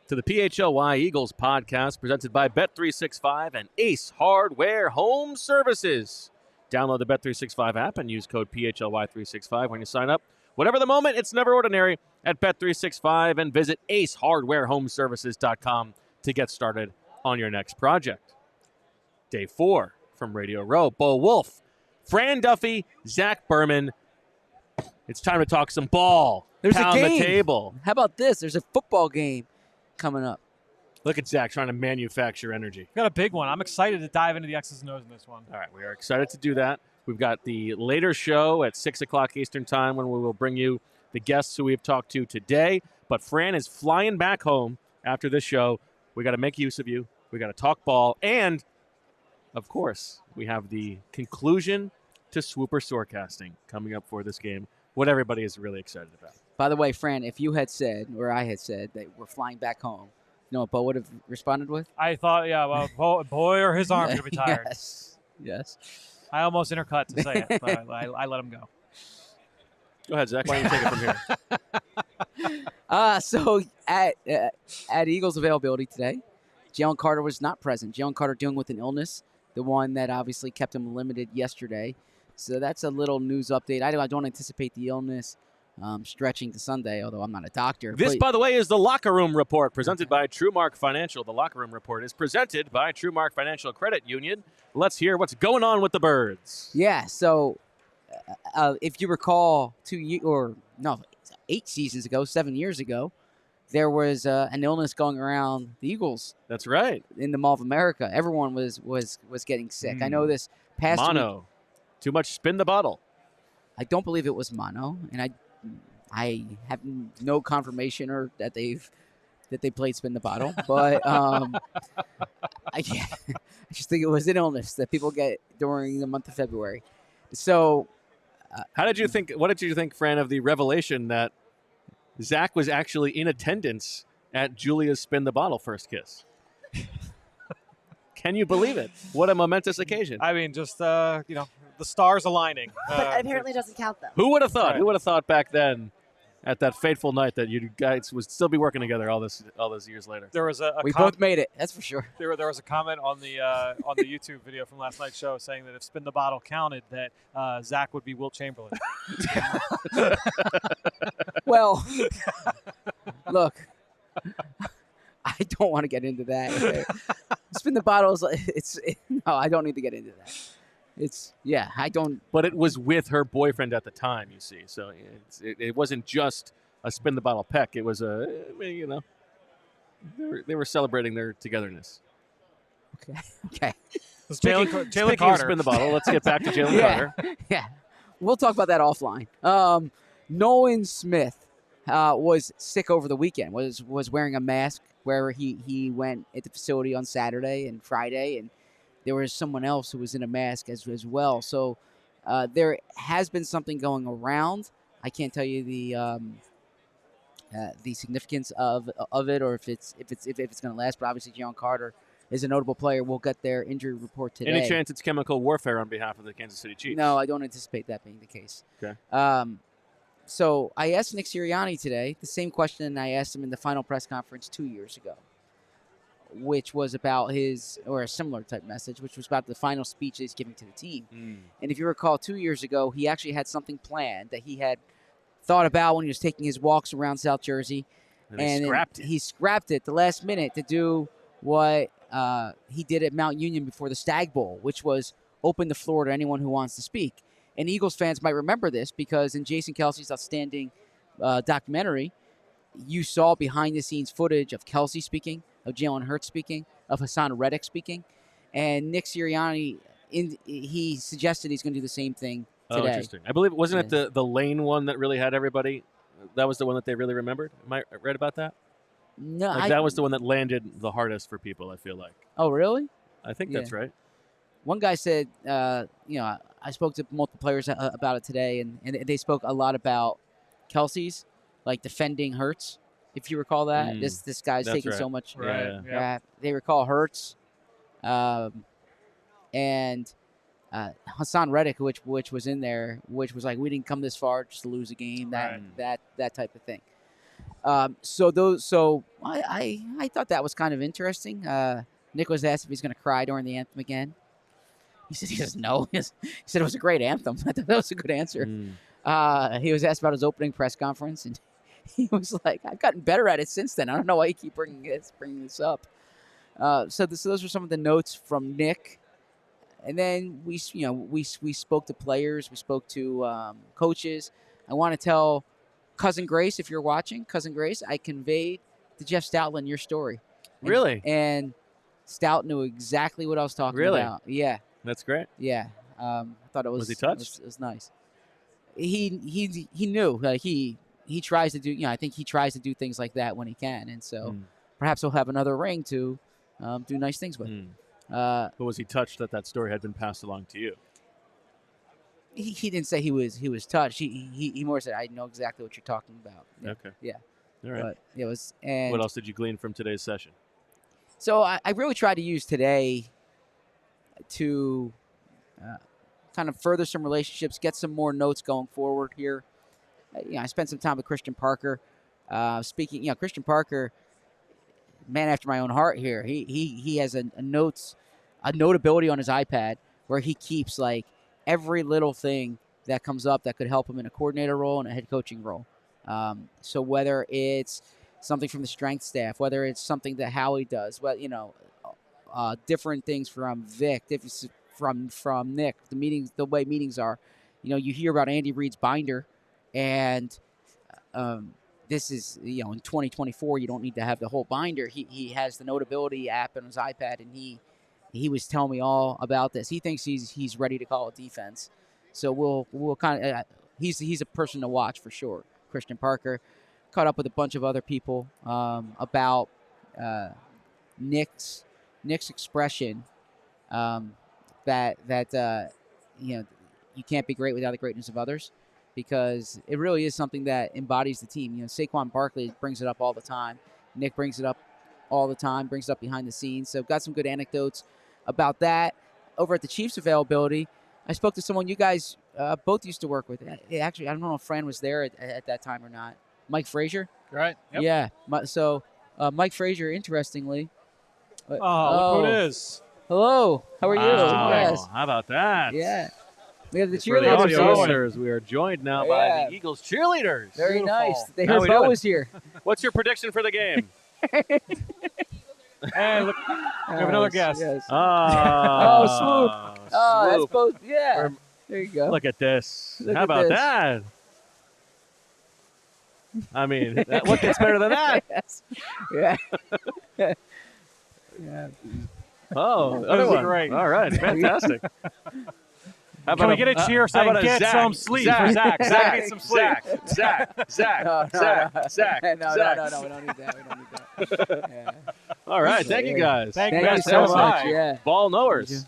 to the PHLY Eagles podcast presented by Bet365 and Ace Hardware Home Services. Download the Bet365 app and use code PHLY365 when you sign up. Whatever the moment, it's never ordinary at Bet365 and visit acehardwarehomeservices.com to get started on your next project. Day 4 from Radio Row. Bo Wulf, Fran Duffy, Zack Berman. It's time to talk some ball. There's Pound a game. the table. How about this? There's a football game coming up. Look at Zack trying to manufacture energy. Got a big one. I'm excited to dive into the X's and O's in this one. All right, we are excited to do that. We've got the later show at 6 o'clock Eastern time when we will bring you the guests who we have talked to today. But Fran is flying back home after this show. We got to make use of you. We got to talk ball. And, of course, we have the conclusion to Swooper Soarcasting coming up for this game, what everybody is really excited about. By the way, Fran, if you had said, or I had said, that we're flying back home, you know what Bo would have responded with? I thought, well, boy, or his arm's going to be tired. Yes. I almost intercut to say it, but I let him go. Go ahead, Zack. Why don't you take it from here? So at Eagles availability today, Jalen Carter was not present. Jalen Carter dealing with an illness, the one that obviously kept him limited yesterday. So that's a little news update. I don't anticipate the illness stretching to Sunday, although I'm not a doctor. This, by the way, is the Locker Room Report presented by TrueMark Financial. The Locker Room Report is presented by TrueMark Financial Credit Union. Let's hear what's going on with the Birds. Yeah, so if you recall 8 seasons ago, 7 years ago, there was an illness going around the Eagles. That's right. In the Mall of America. Everyone was getting sick. I know this past mono. week. Too much spin the bottle. I don't believe it was mono, and I have no confirmation or that they played spin the bottle, but I just think it was an illness that people get during the month of February. So, what did you think, Fran, of the revelation that Zack was actually in attendance at Julia's spin the bottle first kiss? Can you believe it? What a momentous occasion. I mean, just, the stars aligning. But apparently it doesn't count, though. Who would have thought? Right. Who would have thought back then at that fateful night that you guys would still be working together all those years later? There was we both made it, that's for sure. There was a comment on the YouTube video from last night's show saying that if Spin the Bottle counted, that Zack would be Wilt Chamberlain. Well, look, I don't want to get into that. Spin the bottles. No, I don't need to get into that. I don't. But it was with her boyfriend at the time, you see. So it wasn't just a spin the bottle peck. It was they were celebrating their togetherness. Okay. Speaking Carter. of spin the bottle, let's get back to Jalen Carter. Yeah. We'll talk about that offline. Nolan Smith was sick over the weekend. Was wearing a mask wherever he went at the facility on Saturday and Friday, and there was someone else who was in a mask as well. So there has been something going around. I can't tell you the significance of it or if it's going to last. But obviously, Jalen Carter is a notable player. We'll get their injury report today. Any chance it's chemical warfare on behalf of the Kansas City Chiefs? No, I don't anticipate that being the case. Okay. So I asked Nick Sirianni today the same question I asked him in the final press conference 2 years ago, which was about a similar type message, which was about the final speech that he's giving to the team. And if you recall, 2 years ago, he actually had something planned that he had thought about when he was taking his walks around South Jersey. And he scrapped it the last minute to do what he did at Mount Union before the Stag Bowl, which was open the floor to anyone who wants to speak. And Eagles fans might remember this because in Jason Kelce's outstanding documentary, you saw behind-the-scenes footage of Kelce speaking, of Jalen Hurts speaking, of Hassan Reddick speaking. And Nick Sirianni, he suggested he's going to do the same thing today. Oh, interesting. I believe, wasn't it the Lane one that really had everybody? That was the one that they really remembered? Am I right about that? No. That was the one that landed the hardest for people, I feel like. Oh, really? I think that's right. One guy said, I spoke to multiple players about it today, and they spoke a lot about Kelce's, like defending Hurts, if you recall that. This guy's taking so much. Right. Yeah. They recall Hurts, and Hassan Reddick, which was in there, which was like, we didn't come this far just to lose a game, that type of thing. So I thought that was kind of interesting. Nick was asked if he's going to cry during the anthem again. He said he doesn't know. He said it was a great anthem. I thought that was a good answer. He was asked about his opening press conference, and he was like, "I've gotten better at it since then. I don't know why you keep bringing this up." So those were some of the notes from Nick. And then we spoke to players, we spoke to coaches. I want to tell Cousin Grace, if you're watching, Cousin Grace, I conveyed to Jeff Stoutland your story. Really? And Stout knew exactly what I was talking about. Yeah. That's great. Yeah. I thought it was. Was he touched? It was nice. He knew. Like he tries to do. I think he tries to do things like that when he can, and so perhaps he'll have another ring to do nice things with. But was he touched that story had been passed along to you? He didn't say he was touched. He more said, "I know exactly what you're talking about." Yeah. Okay. Yeah. All right. But it was. And what else did you glean from today's session? So I really tried to use today to kind of further some relationships, get some more notes going forward here. I spent some time with Christian Parker. Speaking, Christian Parker, man after my own heart here. He has a notability on his iPad where he keeps like every little thing that comes up that could help him in a coordinator role and a head coaching role. So whether it's something from the strength staff, whether it's something that Howie does, different things from Vic, from Nick, the way meetings are. You hear about Andy Reid's binder, and this is, in 2024, you don't need to have the whole binder. He has the Notability app on his iPad, and he was telling me all about this. He thinks he's ready to call a defense. So we'll kind of he's a person to watch for sure. Christian Parker caught up with a bunch of other people about Nick's expression that you can't be great without the greatness of others, because it really is something that embodies the team. Saquon Barkley brings it up all the time. Nick brings it up all the time, brings it up behind the scenes. So got some good anecdotes about that. Over at the Chiefs availability, I spoke to someone you guys both used to work with. Actually, I don't know if Fran was there at that time or not. Mike Frazier? Right. Yep. Yeah. So Mike Frazier, interestingly. Look who it is. Hello. How are you? Wow. Yes. How about that? Yeah. We have the For the cheerleaders. audio listeners, we are joined now by the Eagles cheerleaders. Very Beautiful. nice. They How heard we Bo doing? was here. What's your prediction for the game? And look, we have another guest. Yes. Oh, Swoop. Oh, that's Swoop. both. Yeah. There you go. Look at this. Look How at about this. that? I mean, what gets better than that? Yes. Yeah. Yeah. Oh, That other was one. great. All right, fantastic. How Can we get a cheer saying, how about "Get Zack? some sleep" for Zack? Zack needs some sleep. Zack. No. Zack. No, we don't need that. We don't need that. Yeah. All right, thank you guys. Thank Thank you you so so much. much. Yeah. Ball knowers.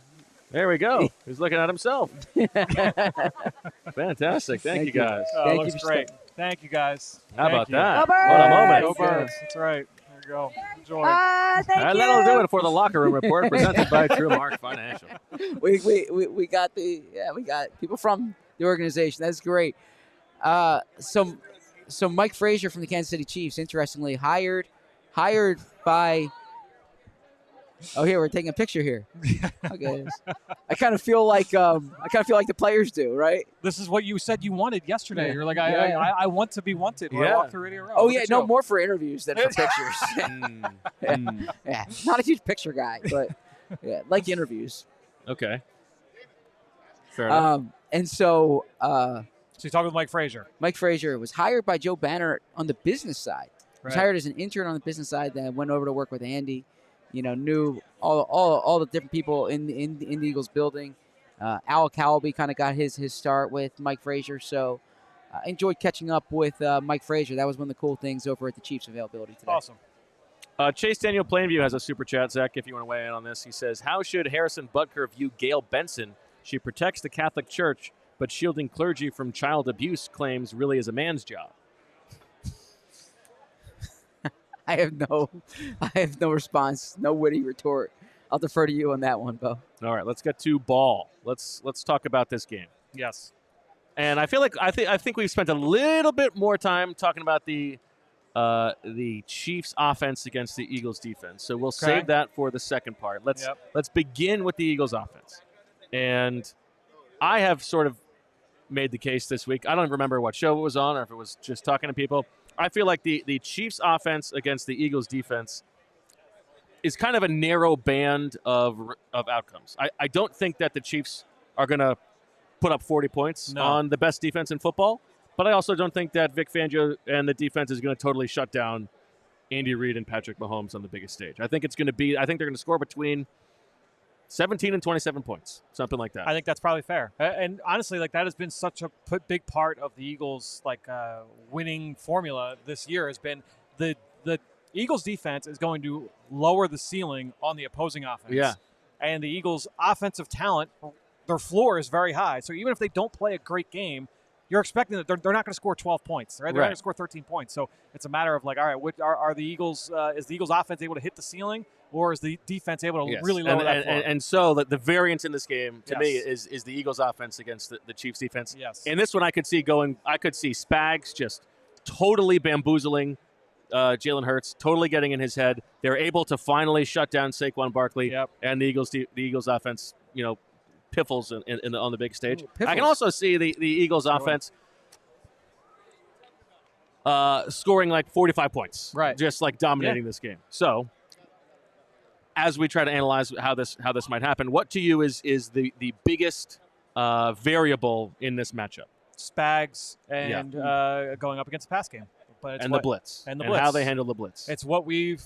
There we go. He's looking at himself. Fantastic. Thank you guys. Thank Looks you for great. Thank you guys. How Thank about you. that? Go Birds! What a Go moment. Birds. That's right. There you go. Enjoy. Thank And you. that'll do it for the Locker Room Report presented by True Mark Financial. We got we got people from the organization. That's great. So Mike Frazier from the Kansas City Chiefs, interestingly hired by. Oh, here we're taking a picture here. Okay, I kind of feel like the players do, right? This is what you said you wanted yesterday. Yeah. You're like, Yeah. I want to be wanted when I Yeah. walk through Radio Row. Oh Look yeah, at no you. more for interviews than for pictures. Yeah, not a huge picture guy, but yeah, like interviews. Okay. Fair enough. And so So you're talking with Mike Frazier. Mike Frazier was hired by Joe Banner on the business side. Was Right. hired as an intern on the business side, then went over to work with Andy. Knew all the different people in the Eagles building. Al Cowlby kind of got his start with Mike Frazier, so enjoyed catching up with Mike Frazier. That was one of the cool things over at the Chiefs availability today. Awesome. Chase Daniel Plainview has a super chat, Zach, if you want to weigh in on this. He says, how should Harrison Butker view Gail Benson? She protects the Catholic Church, but shielding clergy from child abuse claims really is a man's job. I have no response, no witty retort. I'll defer to you on that one, Bo. All right, let's get to ball. Let's talk about this game. Yes. And I feel like I think we've spent a little bit more time talking about the the Chiefs offense against the Eagles defense. So we'll save that for the second part. Let's begin with the Eagles offense. And I have sort of made the case this week. I don't remember what show it was on or if it was just talking to people. I feel like the Chiefs offense against the Eagles defense is kind of a narrow band of outcomes. I don't think that the Chiefs are going to put up 40 points on the best defense in football, but I also don't think that Vic Fangio and the defense is going to totally shut down Andy Reid and Patrick Mahomes on the biggest stage. I think they're going to score between 17 and 27 points, something like that. I think that's probably fair. And honestly, like that has been such a big part of the Eagles' winning formula this year has been the Eagles defense is going to lower the ceiling on the opposing offense. Yeah. And the Eagles offensive talent, their floor is very high. So even if they don't play a great game, you're expecting that they're not going to score 12 points, right? They're not going to score 13 points. So it's a matter of all right, are the Eagles is the Eagles offense able to hit the ceiling, or is the defense able to really lower that floor? And so the variance in this game to me is the Eagles offense against the Chiefs defense. Yes. And this one I could see Spags just totally bamboozling Jalen Hurts, totally getting in his head. They're able to finally shut down Saquon Barkley, and the Eagles offense, piffles on the big stage. Ooh, I can also see the Eagles offense scoring like 45 points, right? Just like dominating this game. So, as we try to analyze how this might happen, what to you is the biggest variable in this matchup? Spags and going up against the pass game. But it's the blitz. And how they handle the blitz. It's what we've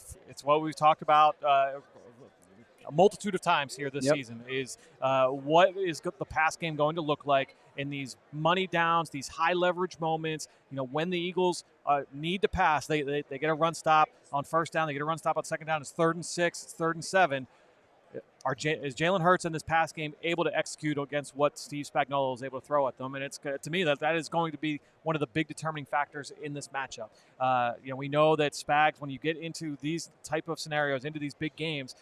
talked about a multitude of times here this season is what is the pass game going to look like in these money downs, these high leverage moments. When the Eagles need to pass, they get a run stop on first down, they get a run stop on second down. It's 3rd and 6, it's 3rd and 7. Is Jalen Hurts in this pass game able to execute against what Steve Spagnuolo is able to throw at them? And it's to me that is going to be one of the big determining factors in this matchup. We know that Spags, when you get into these type of scenarios, into these big games,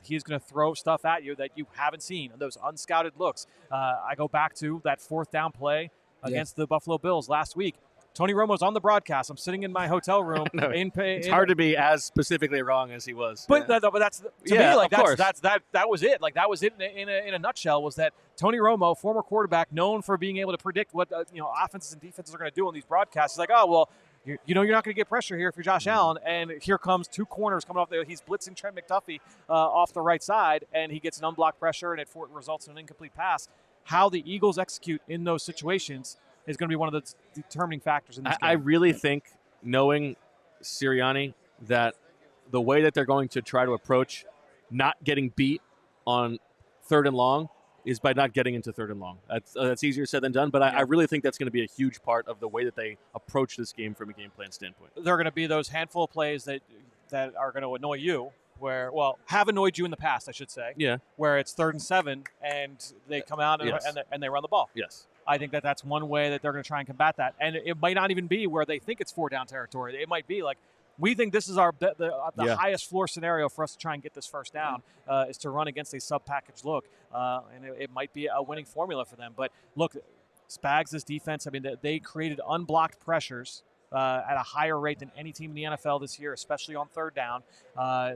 he is going to throw stuff at you that you haven't seen, those unscouted looks. I go back to that 4th down play against the Buffalo Bills last week. Tony Romo's on the broadcast. I'm sitting in my hotel room. It's hard to be as specifically wrong as he was. But that's to me, that was it. Like that was it in a nutshell. Was that Tony Romo, former quarterback, known for being able to predict what offenses and defenses are going to do on these broadcasts. He's like, oh well, you're not going to get pressure here if you're Josh Allen, and here comes 2 corners coming off there. He's blitzing Trent McDuffie off the right side, and he gets an unblocked pressure, and it results in an incomplete pass. How the Eagles execute in those situations is going to be one of the determining factors in this game. I really think, knowing Sirianni, that the way that they're going to try to approach not getting beat on 3rd and long is by not getting into 3rd and long. That's easier said than done, but I really think that's going to be a huge part of the way that they approach this game from a game plan standpoint. There are going to be those handful of plays that are going to annoy you, have annoyed you in the past, I should say. Yeah. Where it's 3rd and 7, and they come out and they run the ball. Yes. I think that's one way that they're going to try and combat that. And it might not even be where they think it's 4-down territory. It might be like, we think this is the highest floor scenario for us to try and get this first down, is to run against a sub-package look. And it might be a winning formula for them. But look, Spags' defense, they created unblocked pressures at a higher rate than any team in the NFL this year, especially on 3rd down.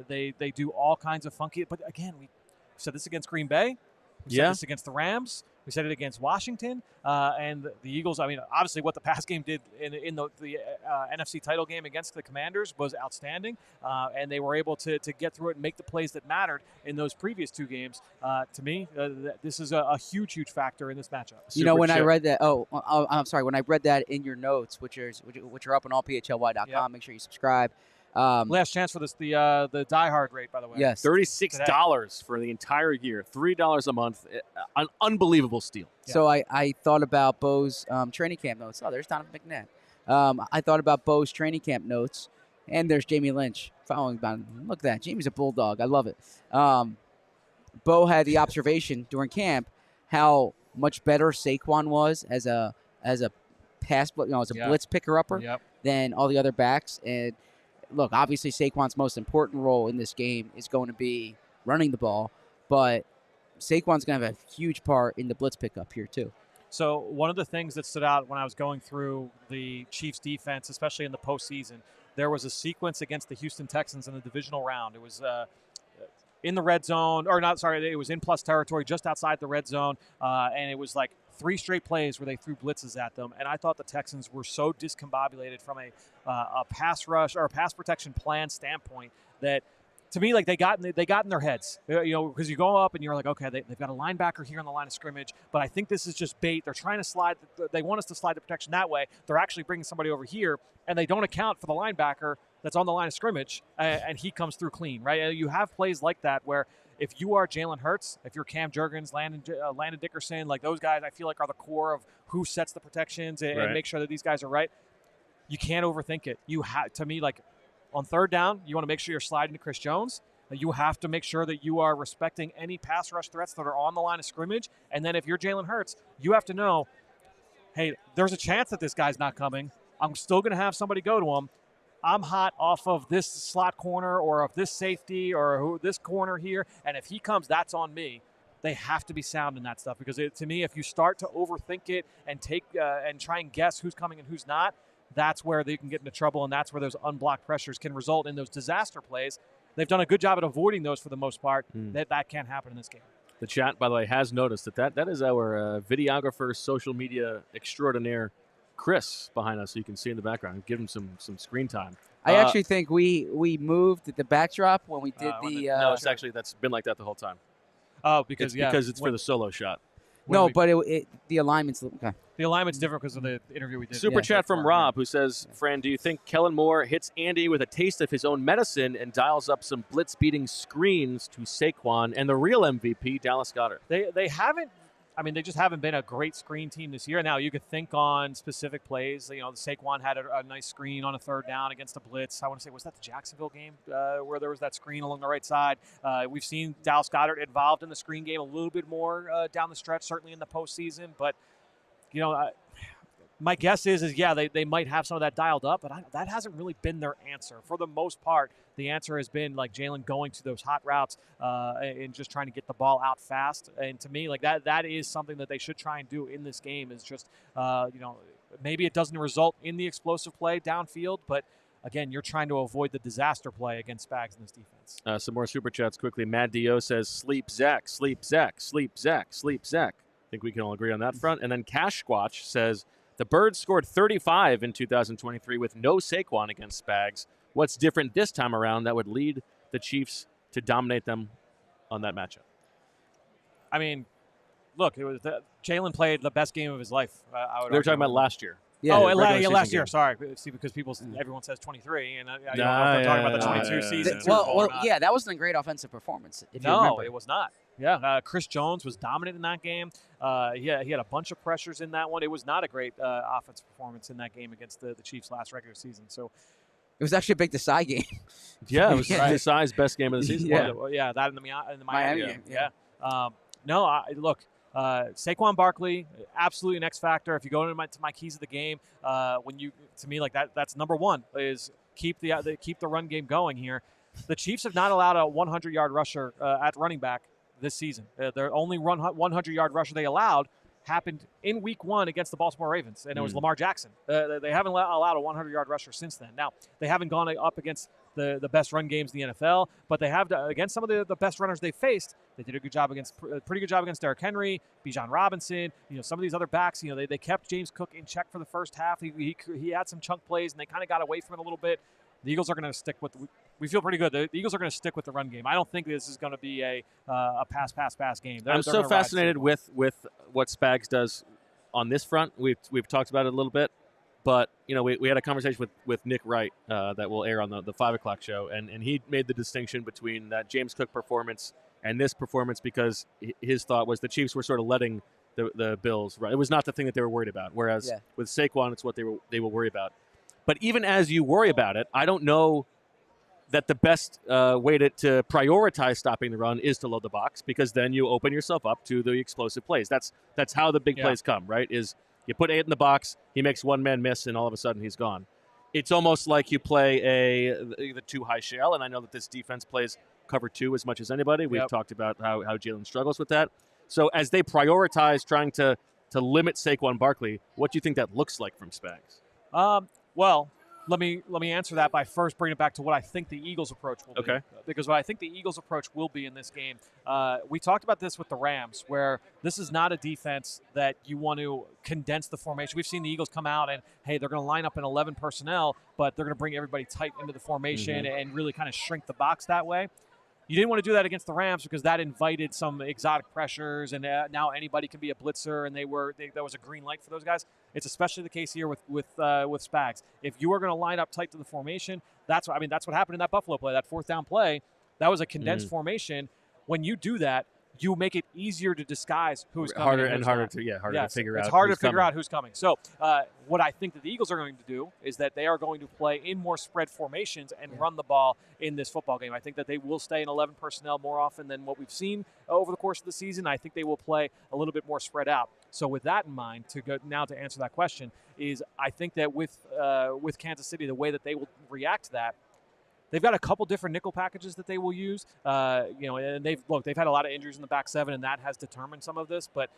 They do all kinds of funky. But again, we said this against Green Bay. We said this against the Rams. We said it against Washington and the Eagles. Obviously what the pass game did in the NFC title game against the Commanders was outstanding, and they were able to get through it and make the plays that mattered in those previous 2 games. To me, this is a huge factor in this matchup. When I read that, I'm sorry, when I read that in your notes, which are up on allphly.com, make sure you subscribe. Last chance for this, the diehard rate, by the way. Yes. $36 for the entire year, $3 a month, an unbelievable steal. Yeah. So I thought about Bo's training camp notes. Oh, there's Donovan McNabb. I thought about Bo's training camp notes, and there's Jamie Lynch following about him. Look at that. Jamie's a bulldog. I love it. Bo had the observation during camp how much better Saquon was as a pass, as a blitz picker-upper than all the other backs. And look, obviously Saquon's most important role in this game is going to be running the ball, but Saquon's going to have a huge part in the blitz pickup here too. So one of the things that stood out when I was going through the Chiefs defense, especially in the postseason, there was a sequence against the Houston Texans in the divisional round. It was in the red zone, or not, sorry, it was in plus territory just outside the red zone, and it was like 3 straight plays where they threw blitzes at them, and I thought the Texans were so discombobulated from a pass rush or a pass protection plan standpoint that, to me, like they got in their heads, because you go up and you're like, okay, they've got a linebacker here on the line of scrimmage, but I think this is just bait. They're trying to slide. They want us to slide the protection that way. They're actually bringing somebody over here, and they don't account for the linebacker that's on the line of scrimmage, and he comes through clean, right? You have plays like that where if you are Jalen Hurts, if you're Cam Jurgens, Landon Dickerson, like those guys, I feel like are the core of who sets the protections and make sure that these guys are right. You can't overthink it. You have, to me, like on third down, you want to make sure you're sliding to Chris Jones. You have to make sure that you are respecting any pass rush threats that are on the line of scrimmage. And then if you're Jalen Hurts, you have to know, hey, there's a chance that this guy's not coming. I'm still going to have somebody go to him. I'm hot off of this slot corner or of this safety or this corner here. And if he comes, that's on me. They have to be sound in that stuff because, to me, if you start to overthink it and and try and guess who's coming and who's not, that's where they can get into trouble, and that's where those unblocked pressures can result in those disaster plays. They've done a good job at avoiding those for the most part. That can't happen in this game. The chat, by the way, has noticed that is our videographer, social media extraordinaire, Chris, behind us, so you can see in the background. Give him some screen time. I actually think we moved the backdrop when we did no, it's actually that's been like that the whole time. Oh, because it's for the solo shot. But the alignment's okay. The alignment's different because of the interview we did. Super chat from Rob, who says, Fran, do you think Kellen Moore hits Andy with a taste of his own medicine and dials up some blitz-beating screens to Saquon and the real MVP, Dallas Goedert? They haven't. I mean, they just haven't been a great screen team this year. Now, you could think on specific plays. Saquon had a nice screen on a third down against a blitz. I want to say, was that the Jacksonville game where there was that screen along the right side? We've seen Dallas Goedert involved in the screen game a little bit more down the stretch, certainly in the postseason. But, my guess is they might have some of that dialed up, but that hasn't really been their answer. For the most part, the answer has been like Jalen going to those hot routes and just trying to get the ball out fast. And to me, like that is something that they should try and do in this game is just, maybe it doesn't result in the explosive play downfield, but again, you're trying to avoid the disaster play against Spags in this defense. Some more super chats quickly. Mad Dio says, sleep Zack, sleep Zack, sleep Zack, sleep Zack. I think we can all agree on that front. And then Cash Squatch says, the Birds scored 35 in 2023 with no Saquon against Spags. What's different this time around that would lead the Chiefs to dominate them on that matchup? I mean, look, Jalen played the best game of his life. They were talking about last year. Yeah, last year. Sorry, see, because everyone says 23, and I'm talking about the 22 season. That wasn't a great offensive performance. If you remember. It was not. Yeah, Chris Jones was dominant in that game. He had a bunch of pressures in that one. It was not a great offensive performance in that game against the Chiefs last regular season. So it was actually a big Desai game. Yeah, it was Desai's best game of the season. That in the Miami game. Yeah. Look. Saquon Barkley, absolutely an X factor. If you go into my keys of the game, that's number one is keep the run game going here. The Chiefs have not allowed a 100-yard rusher at running back this season. Their only 100-yard rusher they allowed happened in week 1 against the Baltimore Ravens, and it was Lamar Jackson. They haven't allowed a 100-yard rusher since then. Now, they haven't gone up against the best run games in the NFL, but they have against some of the best runners they faced. They did a pretty good job against Derrick Henry, Bijan Robinson. Some of these other backs. They kept James Cook in check for the first half. He had some chunk plays, and they kind of got away from it a little bit. The Eagles are going to stick with. We feel pretty good. The Eagles are going to stick with the run game. I don't think this is going to be a pass game. I'm so fascinated with what Spags does on this front. We've talked about it a little bit, but we had a conversation with Nick Wright that will air on the 5 o'clock show, and he made the distinction between that James Cook performance and this performance because his thought was the Chiefs were sort of letting the Bills run. It was not the thing that they were worried about. Whereas with Saquon, it's what they will worry about. But even as you worry about it, I don't know that the best way to prioritize stopping the run is to load the box because then you open yourself up to the explosive plays. That's how the big plays come, right? Is you put 8 in the box, he makes one man miss, and all of a sudden he's gone. It's almost like you play the too high shell, and I know that this defense plays cover 2 as much as anybody. We've talked about how Jalen struggles with that. So as they prioritize trying to limit Saquon Barkley, what do you think that looks like from Spags? Well, Let me answer that by first bringing it back to what I think the Eagles' approach will be. Okay. Because what I think the Eagles' approach will be in this game, we talked about this with the Rams, where this is not a defense that you want to condense the formation. We've seen the Eagles come out and, hey, they're going to line up in 11 personnel, but they're going to bring everybody tight into the formation and really kind of shrink the box that way. You didn't want to do that against the Rams because that invited some exotic pressures, and now anybody can be a blitzer, and that was a green light for those guys. It's especially the case here with Spags. If you are going to line up tight to the formation, that's what happened in that Buffalo play, that fourth down play. That was a condensed formation. When you do that, you make it easier to disguise who's coming. Harder to figure out. It's harder to figure out who's coming. So what I think that the Eagles are going to do is that they are going to play in more spread formations and run the ball in this football game. I think that they will stay in 11 personnel more often than what we've seen over the course of the season. I think they will play a little bit more spread out. So with that in mind, to answer that question, is I think that with Kansas City, the way that they will react to that, they've got a couple different nickel packages that they will use, and they've had a lot of injuries in the back seven, and that has determined some of this. But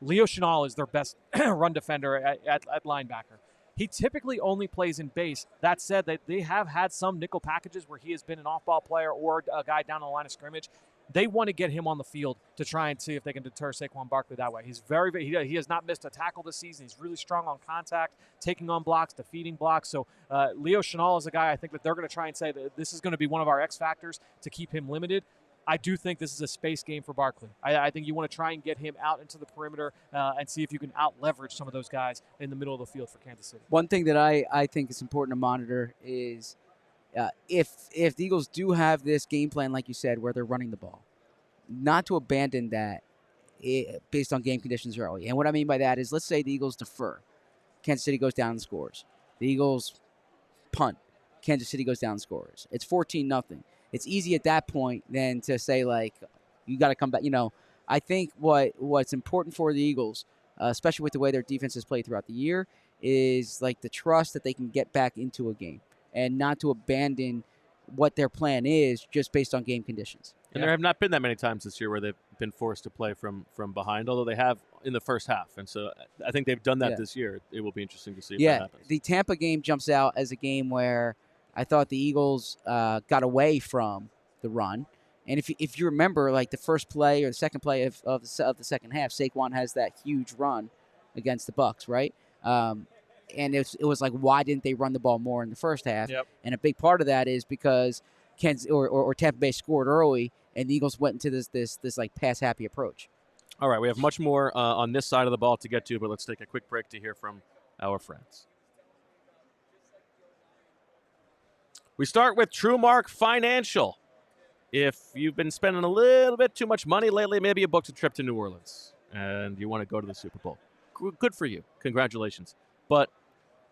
Leo Chenal is their best run defender at linebacker. He typically only plays in base. That said, they have had some nickel packages where he has been an off-ball player or a guy down on the line of scrimmage. They want to get him on the field to try and see if they can deter Saquon Barkley that way. He's he has not missed a tackle this season. He's really strong on contact, taking on blocks, defeating blocks. So Leo Chenal is a guy I think that they're going to try and say that this is going to be one of our X factors to keep him limited. I do think this is a space game for Barkley. I think you want to try and get him out into the perimeter and see if you can out-leverage some of those guys in the middle of the field for Kansas City. One thing that I think is important to monitor is if the Eagles do have this game plan, like you said, where they're running the ball, not to abandon that based on game conditions early. And what I mean by that is, let's say the Eagles defer. Kansas City goes down and scores. The Eagles punt. Kansas City goes down and scores. It's 14-0. It's easy at that point then to say, like, you got to come back. I think what's important for the Eagles, especially with the way their defense has played throughout the year, is like the trust that they can get back into a game and not to abandon what their plan is just based on game conditions. And there have not been that many times this year where they've been forced to play from behind, although they have in the first half. And so I think they've done that this year. It will be interesting to see if that happens. The Tampa game jumps out as a game where I thought the Eagles got away from the run. And if you remember, like the first play or the second play of the second half, Saquon has that huge run against the Bucs, right? And it was like, why didn't they run the ball more in the first half? Yep. And a big part of that is because Kansas or Tampa Bay scored early, and the Eagles went into this like pass-happy approach. All right, we have much more on this side of the ball to get to, but let's take a quick break to hear from our friends. We start with TrueMark Financial. If you've been spending a little bit too much money lately, maybe you booked a trip to New Orleans and you want to go to the Super Bowl. Good for you. Congratulations. But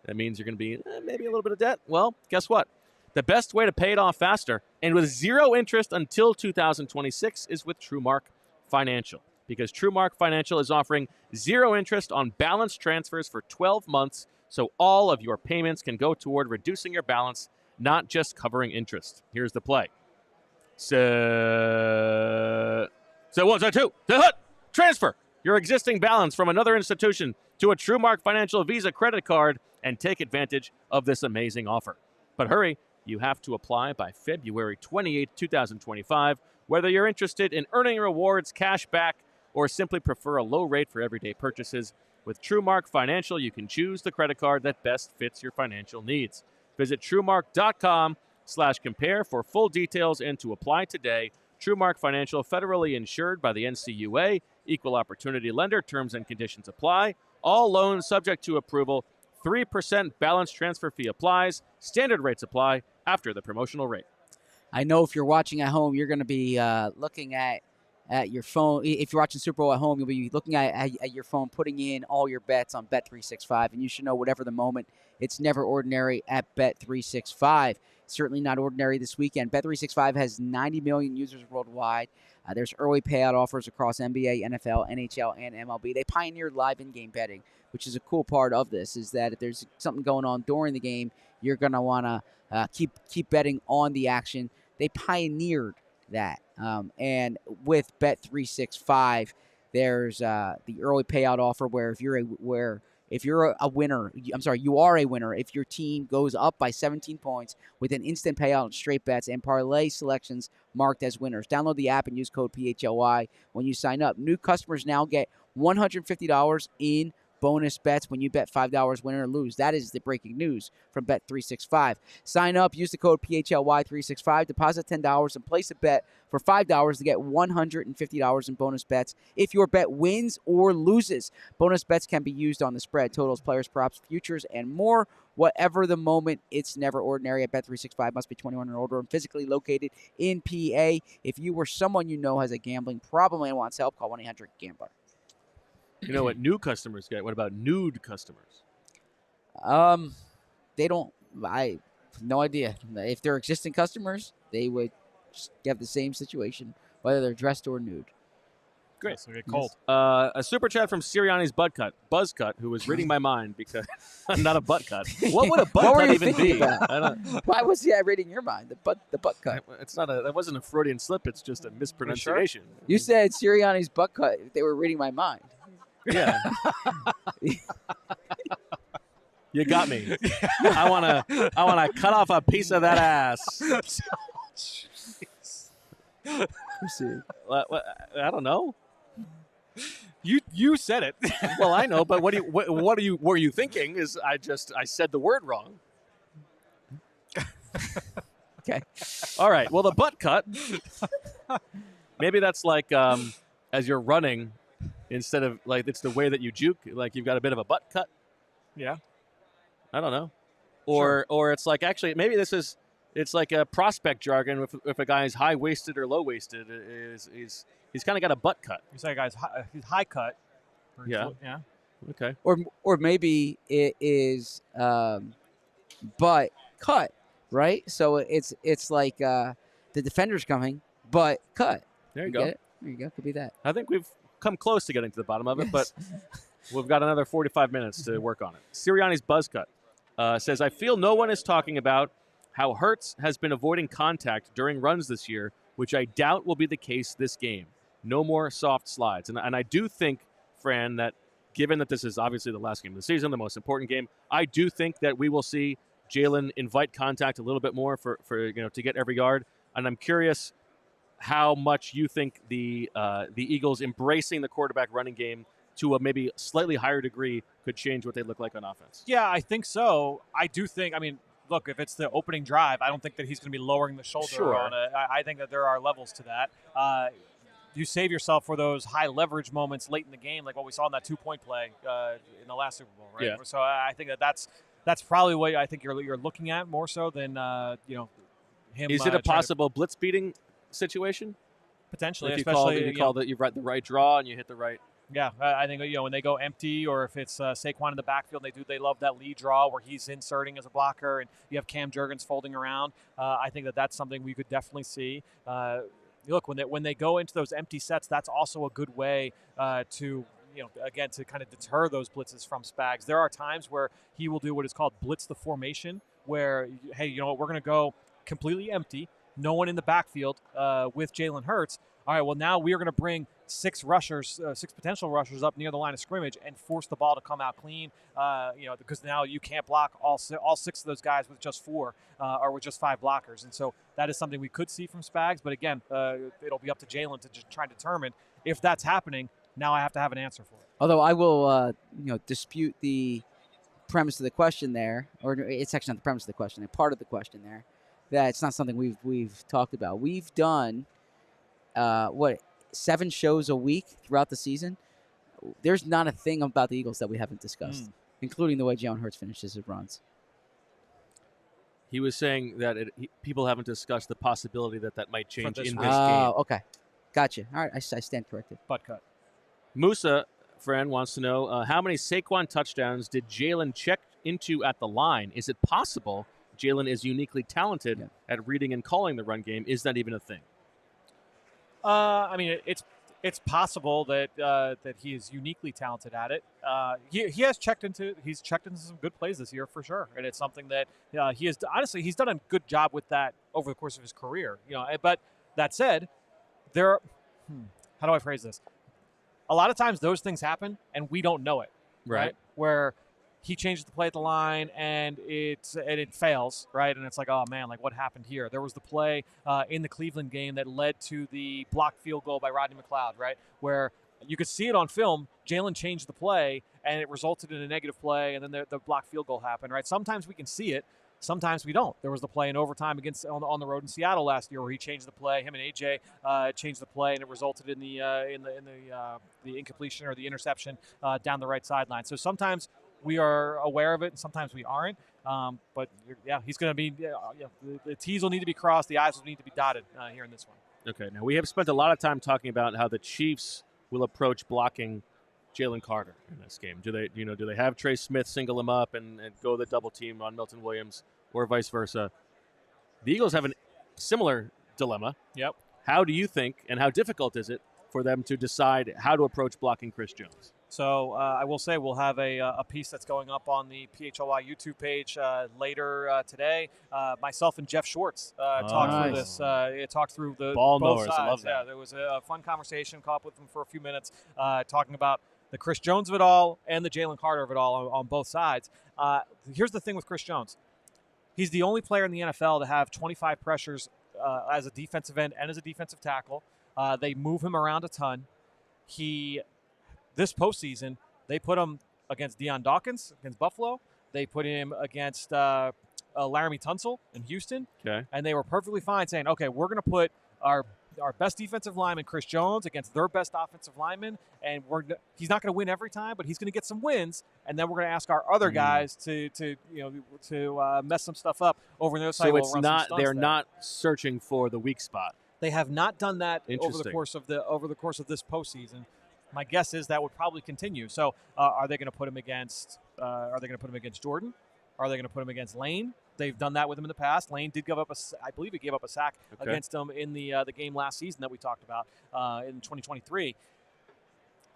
that means you're going to be maybe a little bit of debt. Well, guess what? The best way to pay it off faster and with zero interest until 2026 is with TrueMark Financial, because TrueMark Financial is offering zero interest on balance transfers for 12 months, so all of your payments can go toward reducing your balance, not just covering interest. Here's the play. So one, so two, transfer your existing balance from another institution to a TrueMark Financial Visa credit card and take advantage of this amazing offer. But hurry, you have to apply by February 28, 2025, whether you're interested in earning rewards, cash back, or simply prefer a low rate for everyday purchases. With TrueMark Financial, you can choose the credit card that best fits your financial needs. Visit TrueMark.com/compare for full details and to apply today. TrueMark Financial, federally insured by the NCUA, equal opportunity lender, terms and conditions apply. All loans subject to approval. 3% balance transfer fee applies. Standard rates apply after the promotional rate. I know if you're watching at home, you're going to be looking at your phone. If you're watching Super Bowl at home, you'll be looking at your phone, putting in all your bets on Bet365. And you should know, whatever the moment, it's never ordinary at Bet365. Certainly not ordinary this weekend. Bet365 has 90 million users worldwide. There's early payout offers across NBA, NFL, NHL, and MLB. They pioneered live in-game betting, which is a cool part of this, is that if there's something going on during the game, you're going to want to keep betting on the action. They pioneered that. And with Bet365, there's the early payout offer where If you're a winner, you are a winner if your team goes up by 17 points with an instant payout on straight bets and parlay selections marked as winners. Download the app and use code PHLY when you sign up. New customers now get $150 in bonus bets when you bet $5 win or lose. That is the breaking news from Bet365. Sign up, use the code PHLY365, deposit $10 and place a bet for $5 to get $150 in bonus bets if your bet wins or loses. Bonus bets can be used on the spread, totals, players, props, futures, and more. Whatever the moment, it's never ordinary at Bet365. Must be 21 or older and physically located in PA. If you or someone you know has a gambling problem and wants help, call 1-800-GAMBLER. You know what new customers get? What about nude customers? They don't. I have no idea. If they're existing customers, they would have the same situation, whether they're dressed or nude. Great. So get cold. A super chat from Sirianni's Buzzcut, who was reading my mind because I'm not a butt cut. What would a butt cut even be? Why was he reading your mind? The butt cut. It's not that wasn't a Freudian slip. It's just a mispronunciation. Sure? You said Sirianni's butt cut. They were reading my mind. Yeah. You got me. I wanna cut off a piece of that ass. I don't know. You said it. Well, I know, but what were you thinking? Is I said the word wrong. Okay. All right. Well, the butt cut. Maybe that's like as you're running. Instead of like it's the way that you juke, like you've got a bit of a butt cut. Yeah. I don't know. Or it's like actually maybe it's like a prospect jargon if a guy is high waisted or low waisted he's kind of got a butt cut. You say a guy's he's high cut. Yeah. Yeah. Okay. Or maybe it is butt cut, right? So it's like the defender's coming, butt cut. There you Get go. it? There you go. Could be that. I think we've come close to getting to the bottom of it, but we've got another 45 minutes to work on it. Sirianni's Buzzcut says, I feel no one is talking about how Hurts has been avoiding contact during runs this year, which I doubt will be the case this game. No more soft slides. And I do think, Fran, that given that this is obviously the last game of the season, the most important game, I do think that we will see Jalen invite contact a little bit more for to get every yard. And I'm curious how much you think the Eagles embracing the quarterback running game to a maybe slightly higher degree could change what they look like on offense. Yeah, I think so. I do think, look, if it's the opening drive, I don't think that he's going to be lowering the shoulder on it. I think that there are levels to that. You save yourself for those high leverage moments late in the game, like what we saw in that 2-point play in the last Super Bowl, right? Yeah. So I think that's probably what I think you're looking at more so than him. Is it a possible blitz beating situation? Potentially, if especially you write the right draw and you hit the right. Yeah, I think when they go empty, or if it's Saquon in the backfield, they love that lead draw where he's inserting as a blocker, and you have Cam Jurgens folding around. I think that's something we could definitely see. Look, when they go into those empty sets, that's also a good way to kind of deter those blitzes from Spags. There are times where he will do what is called blitz the formation, where hey, we're going to go completely empty, no one in the backfield with Jalen Hurts. All right, well, now we are going to bring six potential rushers up near the line of scrimmage and force the ball to come out clean, because now you can't block all six of those guys with just 4 or with just 5 blockers. And so that is something we could see from Spags. But again, it'll be up to Jalen to just try and determine if that's happening. Now I have to have an answer for it. Although I will, dispute the premise of the question there, or it's actually not the premise of the question, part of the question there, that it's not something we've talked about. We've done 7 shows a week throughout the season. There's not a thing about the Eagles that we haven't discussed, including the way Jalen Hurts finishes his runs. He was saying that people haven't discussed the possibility that might change in this game. Oh, okay. Gotcha. All right, I stand corrected. Butt cut. Musa, friend, wants to know, how many Saquon touchdowns did Jalen check into at the line? Is it possible Jalen is uniquely talented at reading and calling the run game? Is that even a thing? It's possible that he is uniquely talented at it. He's checked into some good plays this year for sure, and it's something that he's done a good job with that over the course of his career. But that said, how do I phrase this? A lot of times those things happen and we don't know it, right? Where he changes the play at the line, and it fails, right? And it's like, oh, man, like what happened here? There was the play in the Cleveland game that led to the blocked field goal by Rodney McLeod, right, where you could see it on film. Jalen changed the play, and it resulted in a negative play, and then the blocked field goal happened, right? Sometimes we can see it. Sometimes we don't. There was the play in overtime on the road in Seattle last year where he changed the play. Him and AJ changed the play, and it resulted in the incompletion or the interception down the right sideline. So sometimes we are aware of it, and sometimes we aren't. But yeah, he's going to be. The T's will need to be crossed, the I's will need to be dotted here in this one. Okay. Now we have spent a lot of time talking about how the Chiefs will approach blocking Jalen Carter in this game. Do they have Trey Smith single him up and go the double team on Milton Williams, or vice versa? The Eagles have a similar dilemma. Yep. How do you think, and how difficult is it for them to decide how to approach blocking Chris Jones? So I will say we'll have a piece that's going up on the PHLY YouTube page later today. Myself and Jeff Schwartz talked through this. Talked through the ball both knowers. sides. I love that. Yeah, there was a fun conversation. Caught up with them for a few minutes, talking about the Chris Jones of it all and the Jalen Carter of it all on both sides. Here's the thing with Chris Jones. He's the only player in the NFL to have 25 pressures as a defensive end and as a defensive tackle. They move him around a ton. This postseason, they put him against Deion Dawkins against Buffalo. They put him against Laramie Tunsil in Houston. Okay. And they were perfectly fine saying, okay, we're going to put our best defensive lineman, Chris Jones, against their best offensive lineman, and he's not going to win every time, but he's going to get some wins, and then we're going to ask our other guys to mess some stuff up over on the other side. So it's not they're not searching for the weak spot. They have not done that over the course of this postseason. My guess is that would probably continue. So, are they going to put him against? Are they going to put him against Jordan? Are they going to put him against Lane? They've done that with him in the past. Lane did give up I believe he gave up a sack against him in the game last season that we talked about in 2023.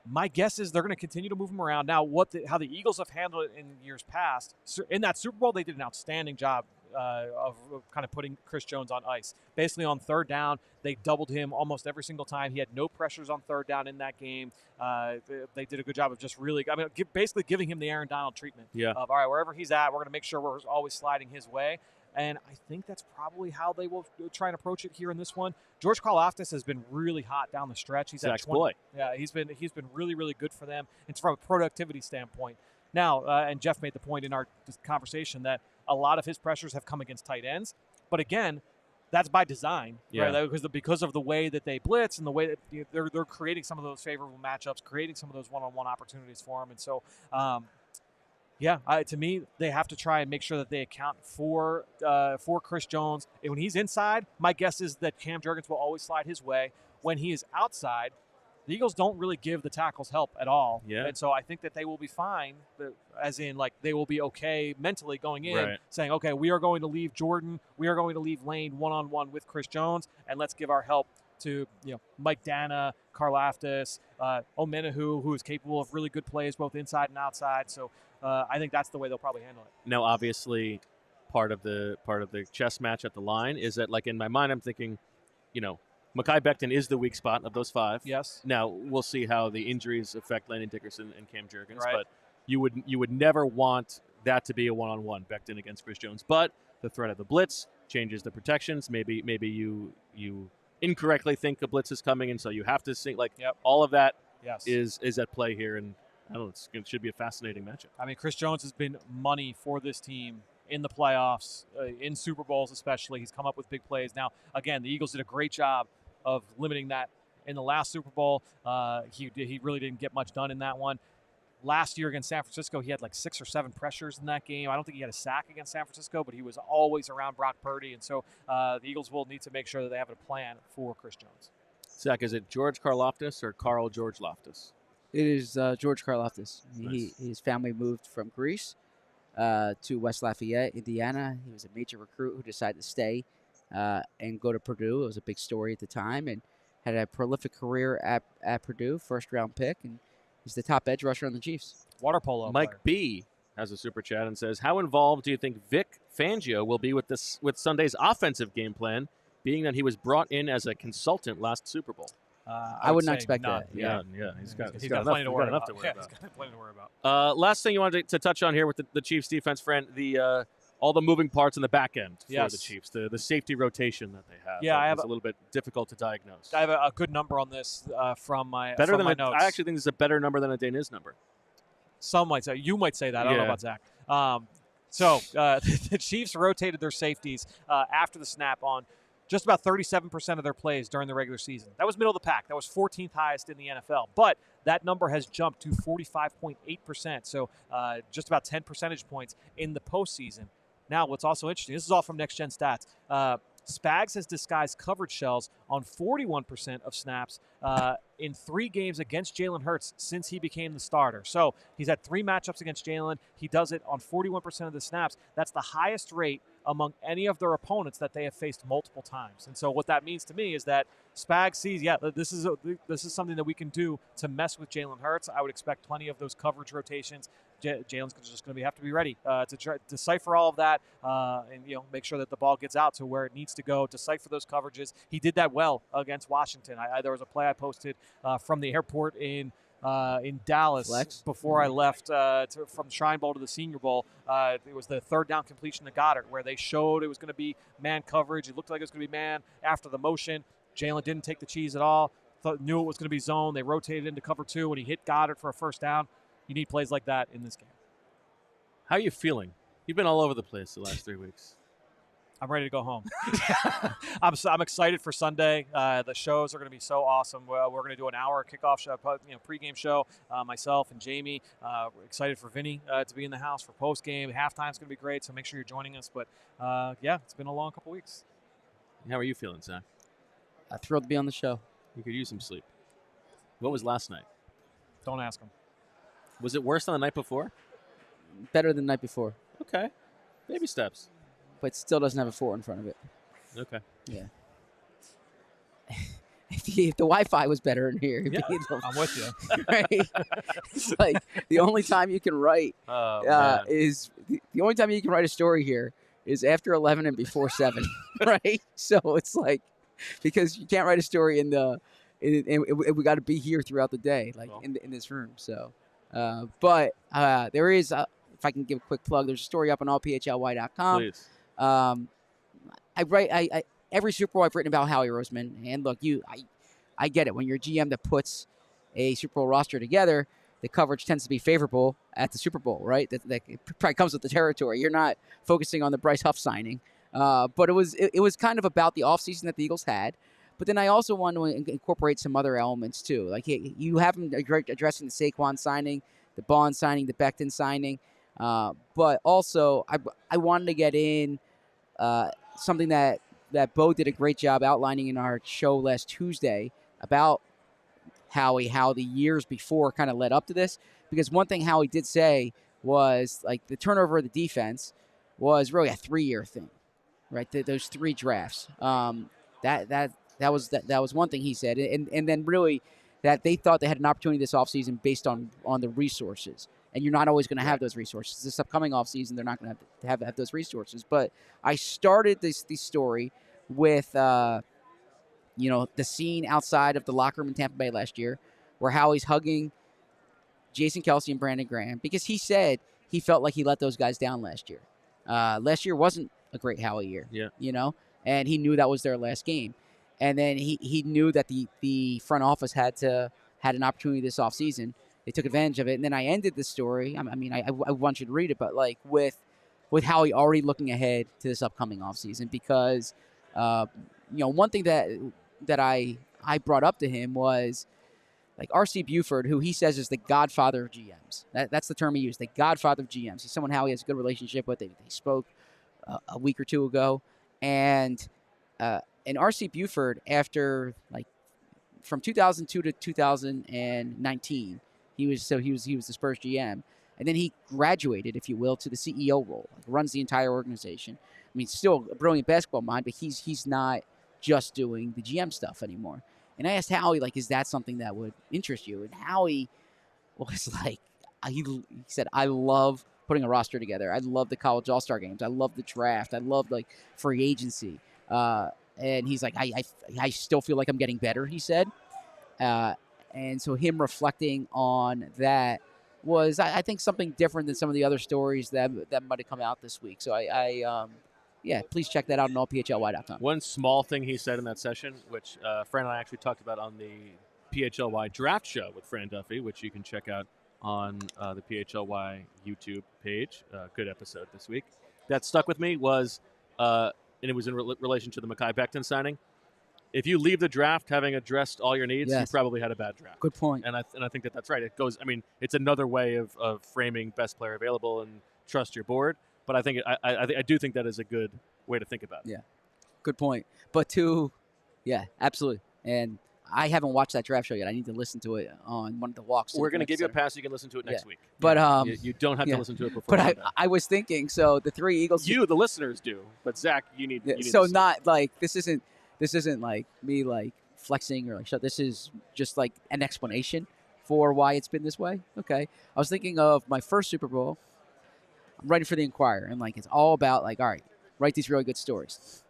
My guess is they're going to continue to move him around. Now, how the Eagles have handled it in years past, in that Super Bowl, they did an outstanding job of kind of putting Chris Jones on ice. Basically, on third down, they doubled him almost every single time. He had no pressures on third down in that game. They did a good job of just really, basically giving him the Aaron Donald treatment. Yeah. Of, all right, wherever he's at, we're going to make sure we're always sliding his way. And I think that's probably how they will try and approach it here in this one. George Karlaftis has been really hot down the stretch. He's Zack's at 20. boy. Yeah, he's been really, really good for them. It's from a productivity standpoint. Now, and Jeff made the point in our conversation that a lot of his pressures have come against tight ends. But again, that's by design, right? Because of the way that they blitz and the way that they're creating some of those favorable matchups, creating some of those one-on-one opportunities for him. And so, to me, they have to try and make sure that they account for Chris Jones. And when he's inside, my guess is that Cam Jurgens will always slide his way. When he is outside, the Eagles don't really give the tackles help at all. Yeah. And so I think that they will be fine, as in, like, they will be okay mentally going in, saying, okay, we are going to leave Jordan, we are going to leave Lane one-on-one with Chris Jones, and let's give our help to Mike Dana, Karlaftis, Omenahu, who is capable of really good plays both inside and outside. So I think that's the way they'll probably handle it. Now, obviously, part of the chess match at the line is that, like, in my mind, I'm thinking, Mekhi Becton is the weak spot of those five. Yes. Now we'll see how the injuries affect Landon Dickerson and Cam Jurgens, right. But you would never want that to be a one-on-one, Becton against Chris Jones. But the threat of the blitz changes the protections. Maybe you incorrectly think a blitz is coming, and so you have to think all of that. Yes. is at play here, and I don't know, it should be a fascinating matchup. I mean, Chris Jones has been money for this team in the playoffs, in Super Bowls especially. He's come up with big plays. Now, again, the Eagles did a great job of limiting that in the last Super Bowl. He really didn't get much done in that one. Last year against San Francisco, he had like 6 or 7 pressures in that game. I don't think he had a sack against San Francisco, but he was always around Brock Purdy. And so the Eagles will need to make sure that they have a plan for Chris Jones. Zach, is it George Karlaftis or Carl George Loftus? It is George Karlaftis. Nice. His family moved from Greece to West Lafayette, Indiana. He was a major recruit who decided to stay and go to Purdue. It was a big story at the time, and had a prolific career at Purdue, first-round pick, and he's the top edge rusher on the Chiefs. Water polo Mike player. B has a super chat and says, how involved do you think Vic Fangio will be with Sunday's offensive game plan, being that he was brought in as a consultant last Super Bowl? I would not expect none. that. Yeah. He's got plenty to worry enough about. to worry about. He's got plenty to worry about. Last thing you wanted to touch on here with the Chiefs defense, friend, all the moving parts in the back end for the Chiefs, the safety rotation that they have. Yeah, it's a little bit difficult to diagnose. I have a good number on this from my better from than my notes. I actually think this is a better number than a Daniz number. Some might say. You might say that. I don't know about Zach. The Chiefs rotated their safeties after the snap on just about 37% of their plays during the regular season. That was middle of the pack. That was 14th highest in the NFL. But that number has jumped to 45.8%, so just about 10 percentage points in the postseason. Now, what's also interesting, this is all from Next Gen Stats, Spags has disguised coverage shells on 41% of snaps in 3 games against Jalen Hurts since he became the starter. So he's had 3 matchups against Jalen. He does it on 41% of the snaps. That's the highest rate among any of their opponents that they have faced multiple times. And so what that means to me is that Spags sees, this is something that we can do to mess with Jalen Hurts. I would expect plenty of those coverage rotations. Jalen's just going to have to be ready to try to decipher all of that and make sure that the ball gets out to where it needs to go, decipher those coverages. He did that well against Washington. There was a play I posted from the airport in Dallas before I left from Shrine Bowl to the Senior Bowl. It was the 3rd down completion to Goddard where they showed it was going to be man coverage. It looked like it was going to be man after the motion. Jalen didn't take the cheese at all. Knew it was going to be zone. They rotated into cover 2 and he hit Goddard for a first down. You need plays like that in this game. How are you feeling? You've been all over the place the last 3 weeks. I'm ready to go home. I'm excited for Sunday. The shows are going to be so awesome. We're going to do an hour kickoff show, pregame show. Myself and Jamie. We're excited for Vinny to be in the house for postgame. Halftime's going to be great, so make sure you're joining us. But it's been a long couple weeks. How are you feeling, Zach? Thrilled to be on the show. You could use some sleep. What was last night? Don't ask him. Was it worse than the night before? Better than the night before. Okay. Baby steps. But still doesn't have a 4 in front of it. Okay. Yeah. If the Wi-Fi was better in here, I'm with you. Right? It's like the only time you can write is the only time you can write a story here is after 11 and before 7, right? So it's like because you can't write a story we got to be here throughout the day, in this room. So. But there is, if I can give a quick plug, there's a story up on allphly.com. Please. I write every Super Bowl I've written about Howie Roseman, and look, I get it. When you're a GM that puts a Super Bowl roster together, the coverage tends to be favorable at the Super Bowl, right? That probably comes with the territory. You're not focusing on the Bryce Huff signing, but it was kind of about the offseason that the Eagles had. But then I also want to incorporate some other elements, too. Like, you have them addressing the Saquon signing, the Baun signing, the Becton signing. But also, I wanted to get in something that Bo did a great job outlining in our show last Tuesday about Howie, how the years before kind of led up to this. Because one thing Howie did say was, like, the turnover of the defense was really a 3-year thing, right? Those 3 drafts. That was one thing he said, and then really that they thought they had an opportunity this offseason based on the resources, and you're not always going to have those resources. This upcoming offseason, they're not going to have those resources. But I started this story with the scene outside of the locker room in Tampa Bay last year, where Howie's hugging Jason Kelce and Brandon Graham because he said he felt like he let those guys down last year. Last year wasn't a great Howie year, and he knew that was their last game. And then he knew that the front office had an opportunity this offseason. They took advantage of it. And then I ended the story. I want you to read it, but like with Howie already looking ahead to this upcoming offseason because, one thing that I brought up to him was like R.C. Buford, who he says is the godfather of GMs. That's the term he used, the godfather of GMs. He's someone Howie has a good relationship with. They spoke a week or two ago. And R.C. Buford, after from 2002 to 2019, he was the Spurs GM, and then he graduated, if you will, to the CEO role. Runs the entire organization. I mean, still a brilliant basketball mind, but he's not just doing the GM stuff anymore. And I asked Howie, is that something that would interest you? And Howie was like, he said, I love putting a roster together. I love the college all-star games. I love the draft. I love free agency. And he's like, I still feel like I'm getting better, he said. And so him reflecting on that was, I think, something different than some of the other stories that might have come out this week. So yeah, please check that out on allphly.com. One small thing he said in that session, which Fran and I actually talked about on the PHLY draft show with Fran Duffy, which you can check out on the PHLY YouTube page. Good episode this week. That stuck with me was, and it was in relation to the Mekhi Becton signing. If you leave the draft having addressed all your needs, you probably had a bad draft. Good point. And I think that's right. It goes. I mean, it's another way of framing best player available and trust your board. But I think I do think that is a good way to think about it. Yeah, good point. But yeah, absolutely. And I haven't watched that draft show yet. I need to listen to it on one of the walks. We're going to give you a pass. You can listen to it next week. But you don't have to listen to it before. But I was thinking. So the 3 Eagles. You, the listeners, do. But Zack, you need. So not like this isn't like me like flexing or like shut. This is just like an explanation for why it's been this way. Okay. I was thinking of my first Super Bowl. I'm writing for the Inquirer, and like it's all about like, all right, write these really good stories.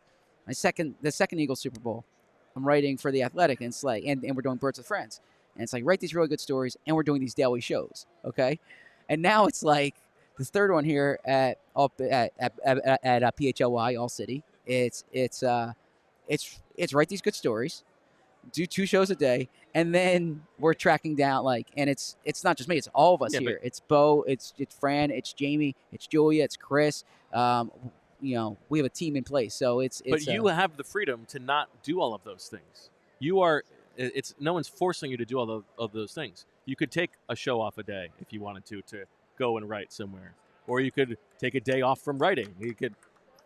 The second Eagles Super Bowl, I'm writing for the Athletic, and it's like, and we're doing Birds with Friends, and it's like write these really good stories, and we're doing these daily shows, okay? And now it's like the third one here at PHLY ALLCITY. It's write these good stories, do 2 shows a day, and then we're tracking down like, and it's not just me, it's all of us here. It's Bo, it's Fran, it's Jamie, it's Julia, it's Chris. We have a team in place, so it's. But you have the freedom to not do all of those things. You are. It's no one's forcing you to do all of those things. You could take a show off a day if you wanted to go and write somewhere, or you could take a day off from writing. You could.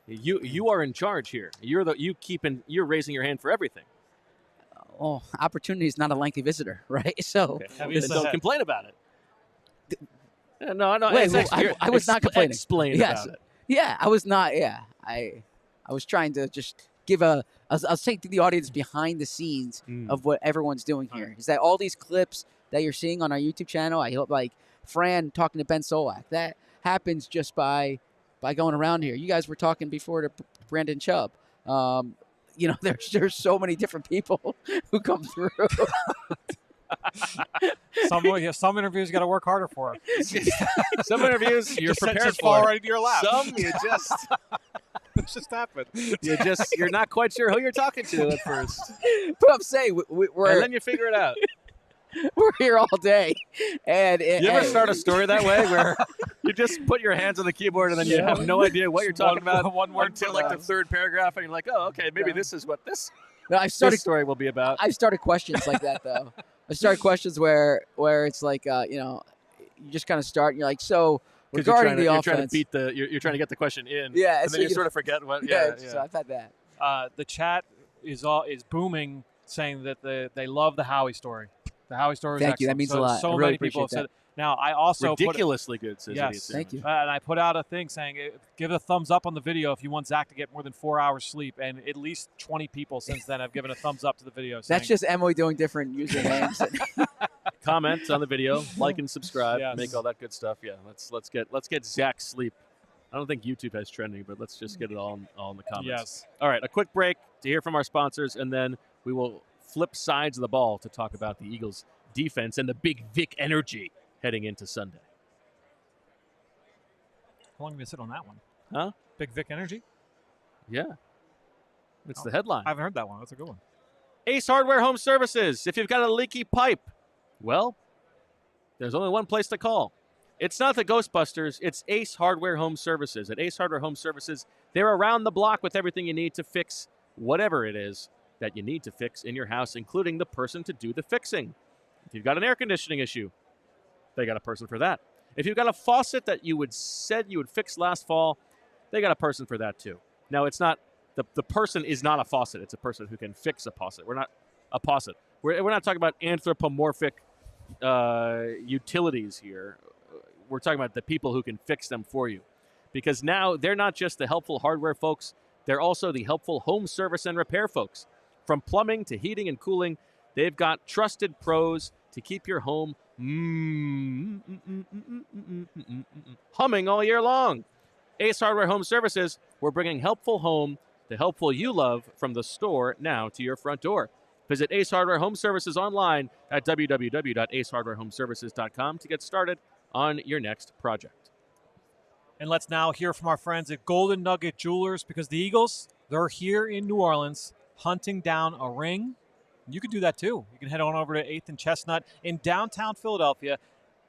You are in charge here. You're raising your hand for everything. Oh, opportunity is not a lengthy visitor, right? So don't complain about it. No. Wait, I was not complaining. Explain about it. Yeah, I was not. Yeah, I was trying to just give I was taking the audience behind the scenes of what everyone's doing here. Is that all these clips that you're seeing on our YouTube channel? I hope like Fran talking to Ben Solak. That happens just by going around here. You guys were talking before to Brandon Chubb. There's so many different people who come through. Some interviews you got to work harder for. Some interviews you're prepared for. Fall right into your lap. Some you just it just happened. You're not quite sure who you're talking to at first. But I'm saying we're and then you figure it out. We're here all day, and you ever start a story that way where you just put your hands on the keyboard and then you have no idea what you're talking about one word until like the 3rd paragraph, and you're like, oh, okay, maybe this is what this story will be about. I've started questions like that though. I started questions where it's like you just kind of start and you're like, so regarding the offense, you're trying to get the question in, yeah, and then you sort of forget what. Yeah. So I've had that. The chat is booming, saying that they love the Howie story. The Howie story was Thank excellent. you. That means a lot. So really many people have said it. Now, I also ridiculously good. Says yes, thank you. And I put out a thing saying, give a thumbs up on the video if you want Zack to get more than 4 hours sleep. And at least 20 people since then have given a thumbs up to the video. That's just Emily doing different usernames. Comment on the video, like and subscribe, make all that good stuff. Yeah, let's get Zack sleep. I don't think YouTube has trending, but let's just get it all in the comments. Yes. All right, a quick break to hear from our sponsors, and then we will flip sides of the ball to talk about the Eagles' defense and the big Vic energy heading into Sunday. How long have you sit on that one? Huh? Big Vic energy? Yeah. It's the headline. I haven't heard that one. That's a good one. Ace Hardware Home Services. If you've got a leaky pipe, well, there's only one place to call. It's not the Ghostbusters. It's Ace Hardware Home Services. At Ace Hardware Home Services, they're around the block with everything you need to fix whatever it is that you need to fix in your house, including the person to do the fixing. If you've got an air conditioning issue, they got a person for that. If you've got a faucet that you said you would fix last fall, they got a person for that too. Now, it's not the person is not a faucet. It's a person who can fix a faucet. We're not a faucet. We're not talking about anthropomorphic utilities here. We're talking about the people who can fix them for you. Because now they're not just the helpful hardware folks. They're also the helpful home service and repair folks. From plumbing to heating and cooling, they've got trusted pros to keep your home humming all year long. Ace Hardware Home Services, we're bringing helpful home, the helpful you love, from the store now to your front door. Visit Ace Hardware Home Services online at www.acehardwarehomeservices.com to get started on your next project. And let's now hear from our friends at Golden Nugget Jewelers, because the Eagles, they're here in New Orleans hunting down a ring. You can do that too. You can head on over to 8th and Chestnut in downtown Philadelphia.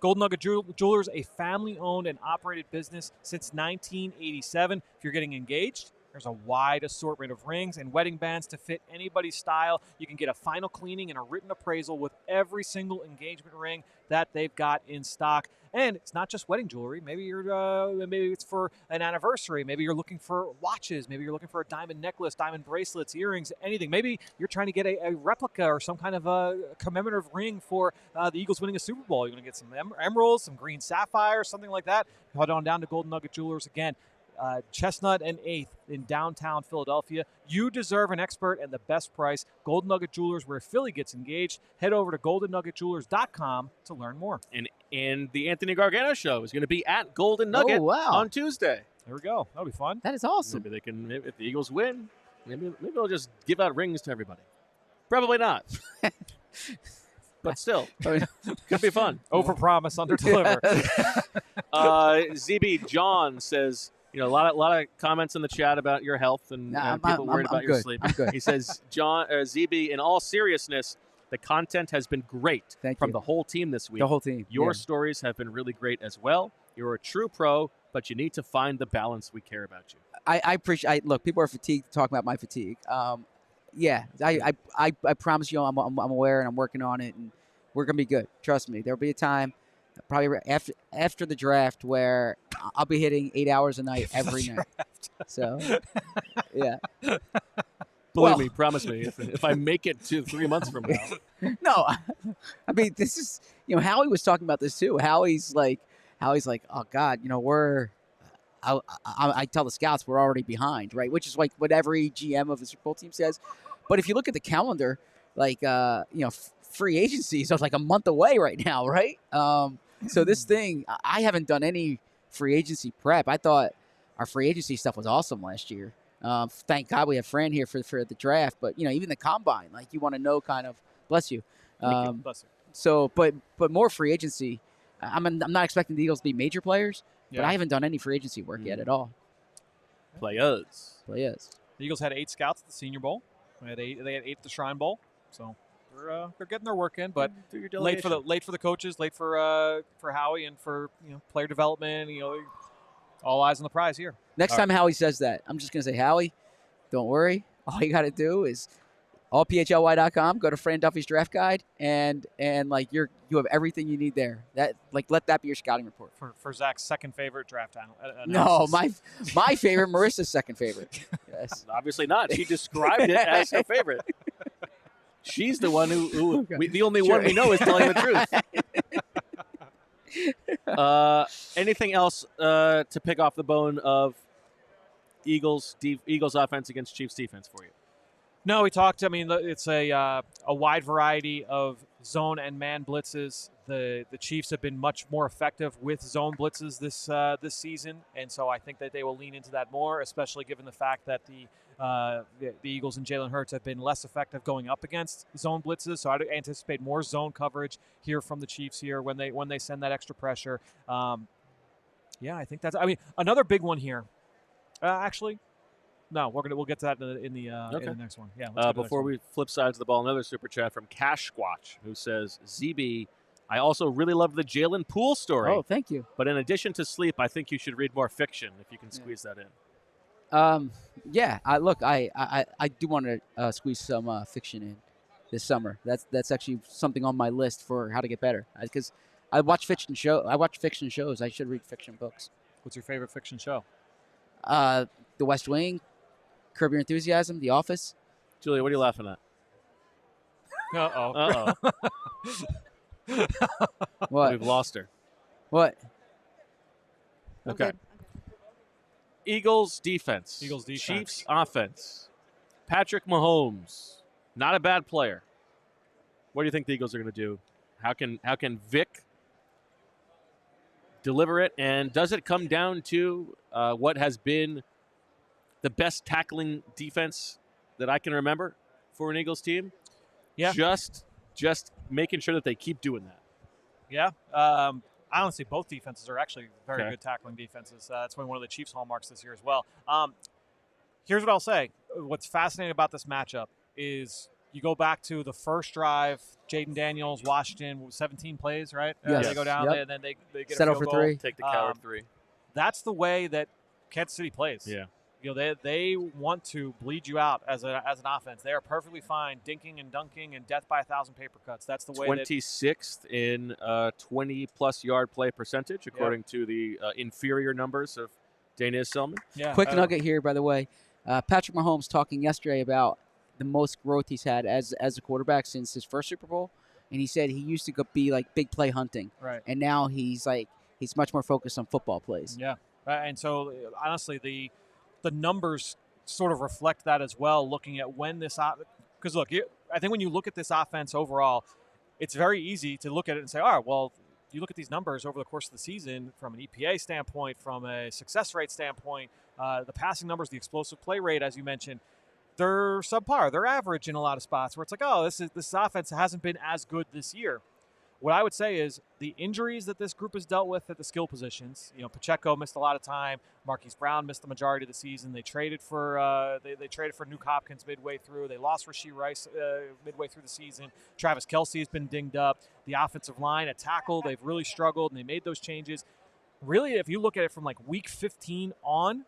Golden Nugget Jewelers, a family-owned and operated business since 1987. If you're getting engaged, there's a wide assortment of rings and wedding bands to fit anybody's style. You can get a final cleaning and a written appraisal with every single engagement ring that they've got in stock. And it's not just wedding jewelry. Maybe maybe it's for an anniversary. Maybe you're looking for watches. Maybe you're looking for a diamond necklace, diamond bracelets, earrings, anything. Maybe you're trying to get a replica or some kind of a commemorative ring for the Eagles winning a Super Bowl. You're going to get some emeralds, some green sapphires, something like that. Head on down to Golden Nugget Jewelers again. Chestnut and 8th in downtown Philadelphia. You deserve an expert and the best price. Golden Nugget Jewelers, where Philly gets engaged. Head over to goldennuggetjewelers.com to learn more. And the Anthony Gargano show is going to be at Golden Nugget on Tuesday. There we go. That'll be fun. That is awesome. Maybe they can, if the Eagles win, maybe they'll just give out rings to everybody. Probably not. But still, could be fun. Over promise, under deliver. ZB John says, a lot of comments in the chat about your health and people worried about your sleep. I'm good. He says, ZB, in all seriousness, the content has been great from the whole team this week. The whole team. Your stories have been really great as well. You're a true pro, but you need to find the balance. We care about you. I appreciate. Look, people are fatigued talking about my fatigue. I promise you, I'm aware and I'm working on it, and we're gonna be good. Trust me. There'll be a time, probably after the draft, where I'll be hitting 8 hours a night every night. So, yeah. Believe me, promise me, if I make it to 3 months from now. No, I mean, this is, Howie was talking about this too. Howie's like, oh God, I tell the scouts we're already behind, right? Which is like what every GM of a Super Bowl team says. But if you look at the calendar, free agency is like a month away right now, right? So this thing, I haven't done any free agency prep. I thought our free agency stuff was awesome last year. Thank God we have Fran here for the draft. But even the combine, you want to know kind of. Bless you. Bless you. So, but more free agency. I'm not expecting the Eagles to be major players, but I haven't done any free agency work yet at all. Players. The Eagles had 8 scouts at the Senior Bowl. They had 8 at the Shrine Bowl. So they're getting their work in, but late for the coaches, late for Howie, and for player development. All eyes on the prize here. Next time Howie says that, I'm just gonna say, Howie, don't worry. All you got to do is allphly.com. Go to Fran Duffy's draft guide, and you have everything you need there. That let that be your scouting report for Zack's second favorite draft analysis. No, my favorite, Marissa's second favorite. Yes, obviously not. She described it as her favorite. She's the one who the only one we know is telling the truth. Anything else to pick off the bone of Eagles offense against Chiefs defense for you? No, we talked. I mean, it's a wide variety of zone and man blitzes. The Chiefs have been much more effective with zone blitzes this season, and so I think that they will lean into that more, especially given the fact that the Eagles and Jalen Hurts have been less effective going up against zone blitzes. So I anticipate more zone coverage here from the Chiefs here when they send that extra pressure. I think that's. I mean, another big one here. Actually, no, we'll get to that in the next one. Yeah. Before we flip sides of the ball, another super chat from Cash Squatch, who says, "ZB, I also really love the Jalen Poole story. Oh, thank you. But in addition to sleep, I think you should read more fiction if you can squeeze that in." I do want to squeeze some fiction in this summer. That's actually something on my list for how to get better. Because I watch fiction shows. I should read fiction books. What's your favorite fiction show? The West Wing, Curb Your Enthusiasm, The Office. Julia, what are you laughing at? Uh-oh. What? We've lost her. What? Okay. Eagles defense. Chiefs offense. Patrick Mahomes, not a bad player. What do you think the Eagles are going to do? How can Vic deliver it? And does it come down to what has been the best tackling defense that I can remember for an Eagles team? Yeah. Just making sure that they keep doing that. Yeah. I honestly, both defenses are actually very good tackling defenses. That's been one of the Chiefs' hallmarks this year as well. Here's what I'll say. What's fascinating about this matchup is you go back to the first drive, Jaden Daniels, Washington, 17 plays, right? Yes. They go down there, and then they get settle a field for goal. 3. Take the coward 3. That's the way that Kansas City plays. Yeah. You know, they want to bleed you out as an offense. They are perfectly fine dinking and dunking and death by 1,000 paper cuts. That's the way. 26th in 20-plus yard play percentage, according to the inferior numbers of Dana Selman. Yeah. Quick nugget here, by the way. Patrick Mahomes talking yesterday about the most growth he's had as a quarterback since his first Super Bowl, and he said he used to be like big play hunting, right? And now he's much more focused on football plays. Yeah, and so honestly, the numbers sort of reflect that as well. Looking at when this, because look, I think when you look at this offense overall, it's very easy to look at it and say, all right, well, you look at these numbers over the course of the season from an EPA standpoint, from a success rate standpoint, the passing numbers, the explosive play rate, as you mentioned, they're subpar. They're average in a lot of spots where it's like, oh, this offense hasn't been as good this year. What I would say is the injuries that this group has dealt with at the skill positions. You know, Pacheco missed a lot of time. Marquise Brown missed the majority of the season. They traded for they traded for Nuke Hopkins midway through. They lost Rashee Rice midway through the season. Travis Kelce has been dinged up. The offensive line at tackle, they've really struggled, and they made those changes. Really, if you look at it from like week 15 on,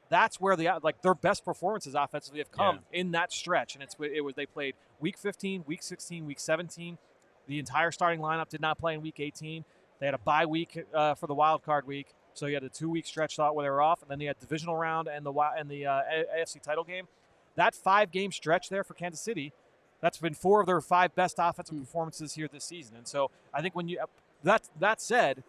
that's where their best performances offensively have come in that stretch. And they played week 15, week 16, week 17. The entire starting lineup did not play in week 18. They had a bye week for the wild card week, so you had a 2-week stretch where they were off, and then they had divisional round and the AFC title game. That 5-game stretch there for Kansas City, that's been 4 of their 5 best offensive performances here this season. And so I think when that said,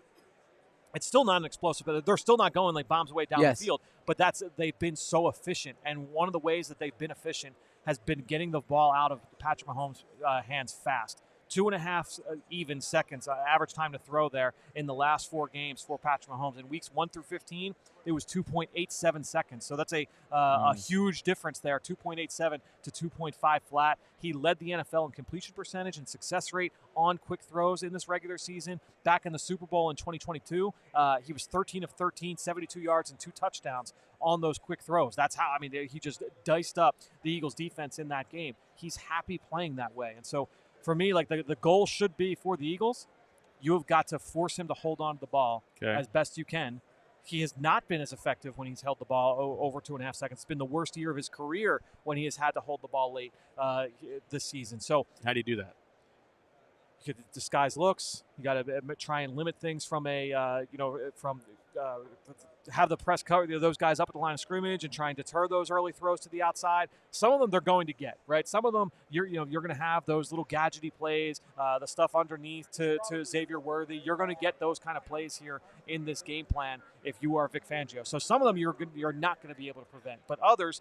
it's still not an explosive. They're still not going like bombs away down the field. But they've been so efficient, and one of the ways that they've been efficient has been getting the ball out of Patrick Mahomes' hands fast. 2.5 even seconds average time to throw there in the last 4 games for Patrick Mahomes. In weeks 1 through 15, it was 2.87 seconds. So that's a huge difference there, 2.87 to 2.5 flat. He led the NFL in completion percentage and success rate on quick throws in this regular season. Back in the Super Bowl in 2022, he was 13 of 13, 72 yards and 2 touchdowns on those quick throws. That's how, he just diced up the Eagles defense in that game. He's happy playing that way. And so for me, like the goal should be for the Eagles, you have got to force him to hold on to the ball as best you can. He has not been as effective when he's held the ball over 2.5 seconds. It's been the worst year of his career when he has had to hold the ball late this season. So how do you do that? You could disguise looks. You got to try and limit things from have the press cover those guys up at the line of scrimmage and try and deter those early throws to the outside. Some of them they're going to get, right? Some of them you're going to have those little gadgety plays, the stuff underneath to Xavier Worthy. You're going to get those kind of plays here in this game plan if you are Vic Fangio. So some of them you're not going to be able to prevent, but others,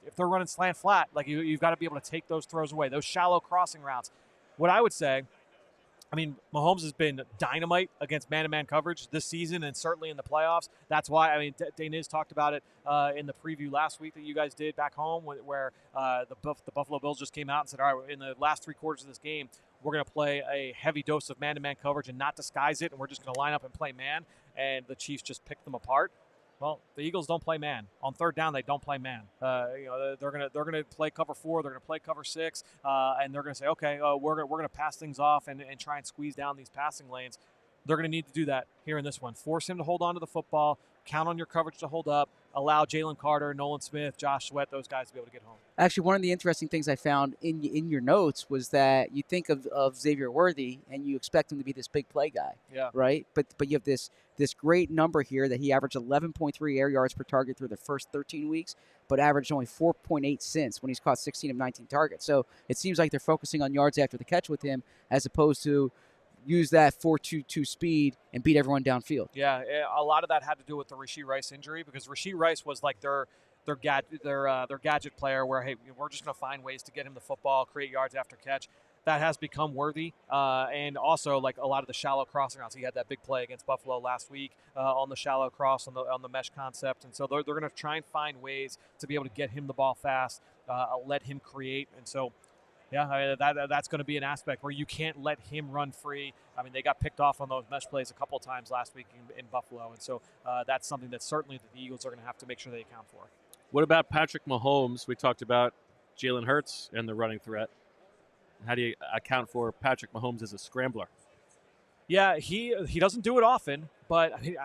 if they're running slant flat, like you've got to be able to take those throws away, those shallow crossing routes. What I would say, Mahomes has been dynamite against man-to-man coverage this season and certainly in the playoffs. That's why, Daniz talked about it in the preview last week that you guys did back home where the Buffalo Bills just came out and said, all right, in the last 3 quarters of this game, we're going to play a heavy dose of man-to-man coverage and not disguise it, and we're just going to line up and play man, and the Chiefs just picked them apart. Well, the Eagles don't play man. On 3rd down, they don't play man. They're gonna play cover 4. They're gonna play cover 6, and they're gonna say, okay, we're gonna pass things off and try and squeeze down these passing lanes. They're gonna need to do that here in this one. Force him to hold on to the football. Count on your coverage to hold up. Allow Jalen Carter, Nolan Smith, Josh Sweat, those guys to be able to get home. Actually, one of the interesting things I found in your notes was that you think of Xavier Worthy and you expect him to be this big play guy, right? But you have this great number here that he averaged 11.3 air yards per target through the first 13 weeks, but averaged only 4.8 since when he's caught 16 of 19 targets. So it seems like they're focusing on yards after the catch with him as opposed to use that 4.22 speed and beat everyone downfield. Yeah, a lot of that had to do with the Rashee Rice injury because Rashee Rice was like their gadget player where, hey, we're just going to find ways to get him the football, create yards after catch. That has become Worthy, and also like a lot of the shallow crossing routes. He had that big play against Buffalo last week on the shallow cross on the mesh concept, and so they're going to try and find ways to be able to get him the ball fast, let him create, and so Yeah, that's going to be an aspect where you can't let him run free. I mean, they got picked off on those mesh plays a couple of times last week in Buffalo, and so that's something that certainly the Eagles are going to have to make sure they account for. What about Patrick Mahomes? We talked about Jalen Hurts and the running threat. How do you account for Patrick Mahomes as a scrambler? Yeah, he doesn't do it often, but he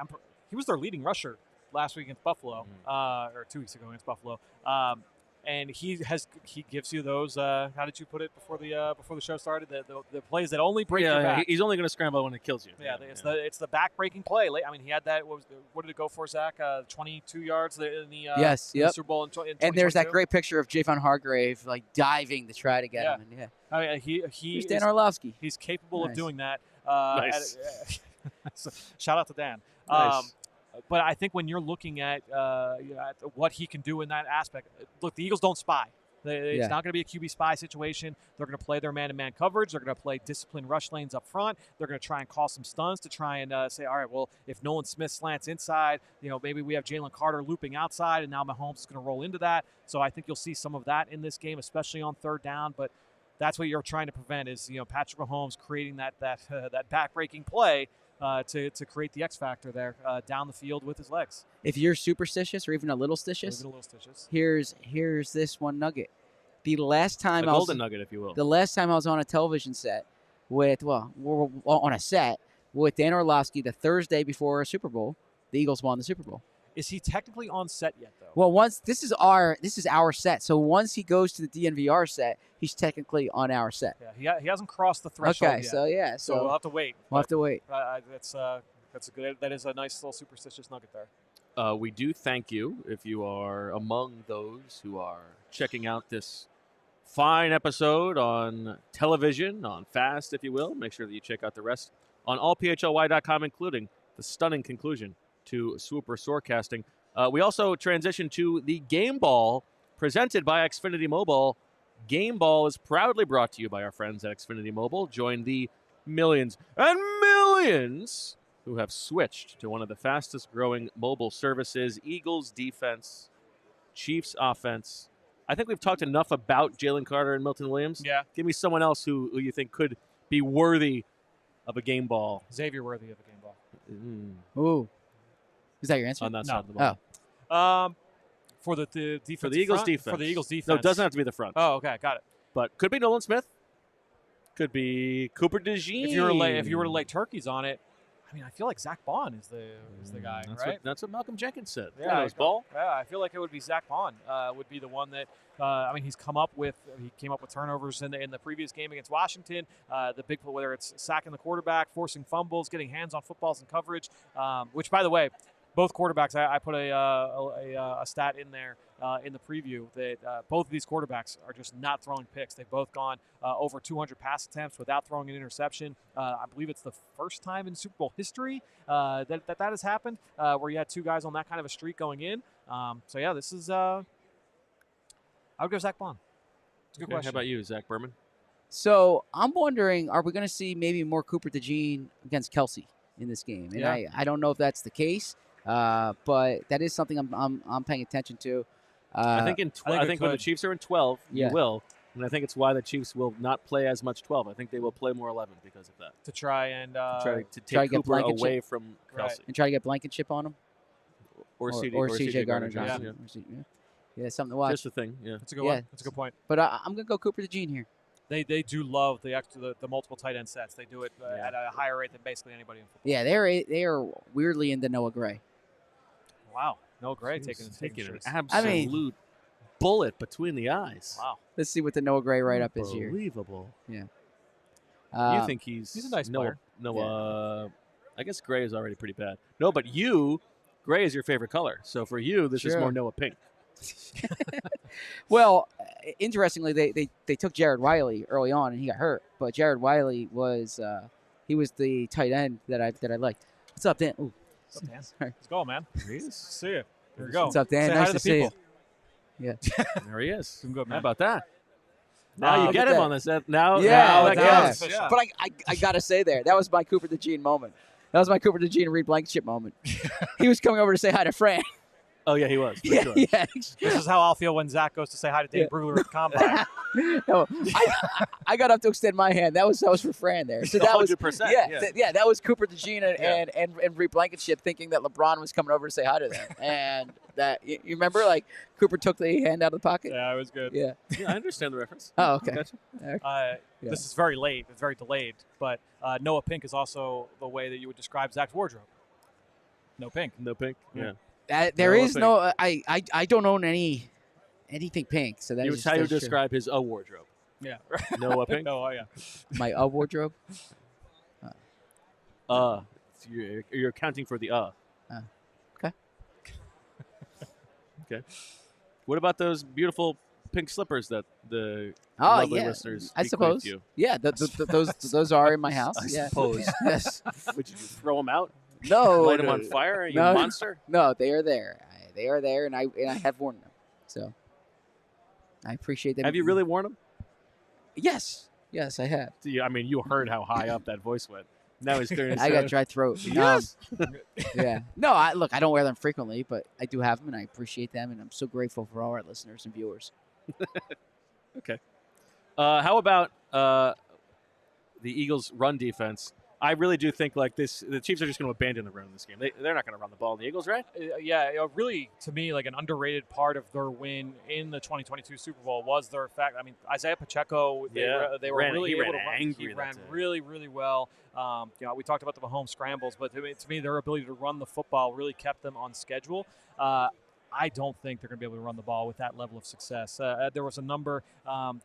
was their leading rusher last week against Buffalo, or 2 weeks ago against Buffalo. And he gives you those. How did you put it before the show started? The plays that only break your back. He's only going to scramble when it kills you. Yeah, it's the back breaking play. I mean, he had that. What did it go for, Zach? 22 yards in the in the Super Bowl in 2022. And there's that great picture of Javon Hargrave diving to to get him. And I mean, he's Dan Orlovsky. He's capable of doing that. Nice. So, shout out to Dan. Nice. But I think when you're looking at what he can do in that aspect, look, the Eagles don't spy. It's not going to be a QB spy situation. They're going to play their man-to-man coverage. They're going to play disciplined rush lanes up front. They're going to try and call some stuns to try and say, all right, well, if Nolan Smith slants inside, maybe we have Jalen Carter looping outside, and now Mahomes is going to roll into that. So I think you'll see some of that in this game, especially on third down. But that's what you're trying to prevent is Patrick Mahomes creating that back-breaking play. To create the X factor there down the field with his legs. If you're superstitious or even a little stitious, here's this one nugget. The last time golden nugget, if you will. The last time I was on a television set we're on a set with Dan Orlovsky the Thursday before a Super Bowl, the Eagles won the Super Bowl. Is he technically on set yet, though? Well, this is our set. So once he goes to the DNVR set, he's technically on our set. Yeah, he hasn't crossed the threshold yet. So we'll have to wait. We'll have to wait. That's a good. That is a nice little superstitious nugget there. We do thank you if you are among those who are checking out this fine episode on television, on Fast, if you will. Make sure that you check out the rest on allphly.com, including the stunning conclusion to Swooper Soarcasting. We also transition to the Game Ball presented by Xfinity Mobile. Game Ball is proudly brought to you by our friends at Xfinity Mobile. Join the millions and millions who have switched to one of the fastest growing mobile services. Eagles defense, Chiefs offense. I think we've talked enough about Jalen Carter and Milton Williams. Yeah. Give me someone else who you think could be worthy of a game ball. Xavier worthy of a game ball. Ooh. Is that your answer? On that side of the ball. For the defense. For the Eagles defense. For the Eagles defense. No, it doesn't have to be the front. Oh, okay, got it. But could be Nolan Smith. Could be Cooper DeJean. If you were to lay turkeys on it, I mean, I feel like Zach Baun is the guy, right? That's what Malcolm Jenkins said. Yeah, ball. Yeah, I feel like it would be Zach Baun would be the one that. He came up with turnovers in the previous game against Washington. The big play, whether it's sacking the quarterback, forcing fumbles, getting hands on footballs and coverage. Which, by the way, both quarterbacks. I put a stat in there in the preview that both of these quarterbacks are just not throwing picks. They've both gone over 200 pass attempts without throwing an interception. I believe it's the first time in Super Bowl history that has happened where you had two guys on that kind of a streak going in. This is. I would go Zach Baun. It's a good question. How about you, Zach Berman? So I'm wondering, are we going to see maybe more Cooper DeJean against Kelsey in this game? And I don't know if that's the case, but that is something I'm paying attention to. I think when the Chiefs are in 12, you will. And I think it's why the Chiefs will not play as much 12. I think they will play more 11 because of that. To try and to take Cooper away from Kelsey. And try to get Blankenship on him? Or CJ Gardner-Johnson. Yeah, something to watch. Just a thing, yeah. That's a good one. That's a good point. But I'm going to go Cooper DeJean here. They do love the multiple tight end sets. They do it at a higher rate than basically anybody in football. Yeah, they are weirdly into Noah Gray. Wow. Noah Gray taking an absolute bullet between the eyes. Wow. Let's see what the Noah Gray write-up is here. Unbelievable. Yeah. You think he's a nice player. Noah, I guess Gray is already pretty bad. No, but Gray is your favorite color. So for you, this is more Noah Pink. Well, interestingly, they took Jared Wiley early on, and he got hurt. But Jared Wiley was the tight end that I liked. What's up, Dan? Ooh. What's up, Dan? Let's go, man. There he is. See you. Here we go. What's up, Dan? Say nice hi to to see people. you. Yeah. There he is. Doing good, man. How about that? Now you get him on this. Now that counts. Yeah. But I got to say that was my Cooper DeJean moment. That was my Cooper DeJean Reed Blankenship moment. He was coming over to say hi to Fran. Oh, yeah, he was. For Yeah, sure. yeah. This is how I'll feel when Zack goes to say hi to Dave Brugler at the combine. No, I got up to extend my hand. That was for Fran there. So that was 100%. that was Cooper DeJean and Reed Blankenship thinking that LeBron was coming over to say hi to them. And that you remember, like Cooper took the hand out of the pocket. Yeah, it was good. Yeah. Yeah, I understand the reference. Oh, okay. Gotcha. This is very late. It's very delayed. But Noah Pink is also the way that you would describe Zack's wardrobe. No pink. No pink. Yeah. There Noah is Pink. no. I don't own anything pink. So that You is how you that's true. describe his wardrobe. Yeah. No pink. No, yeah. My wardrobe. You're accounting for the Okay. Okay. What about those beautiful pink slippers that the Oh lovely yeah, listeners I bequeathed suppose. you? Yeah, those are in my house. I Yeah. suppose. Yes. Would you throw them out? No. Light them no, on fire? You no. monster? No, they are there. They are there, and I have worn them. So I appreciate them. Have you really worn them? Yes. Yes, I have. I mean, you heard how high up that voice went. Now he's clearing his I got throat. dry throat. Yes. Yeah. No, I don't wear them frequently, but I do have them, and I appreciate them, and I'm so grateful for all our listeners and viewers. Okay. How about the Eagles' run defense? I really do think like this. The Chiefs are just going to abandon the run in this game. They're not going to run the ball. The Eagles, right? Yeah, really, to me, like an underrated part of their win in the 2022 Super Bowl was their fact. I mean, Isaiah Pacheco, they were really able to run. He ran really, really well. We talked about the Mahomes scrambles, but to me, their ability to run the football really kept them on schedule. I don't think they're going to be able to run the ball with that level of success. There was a number,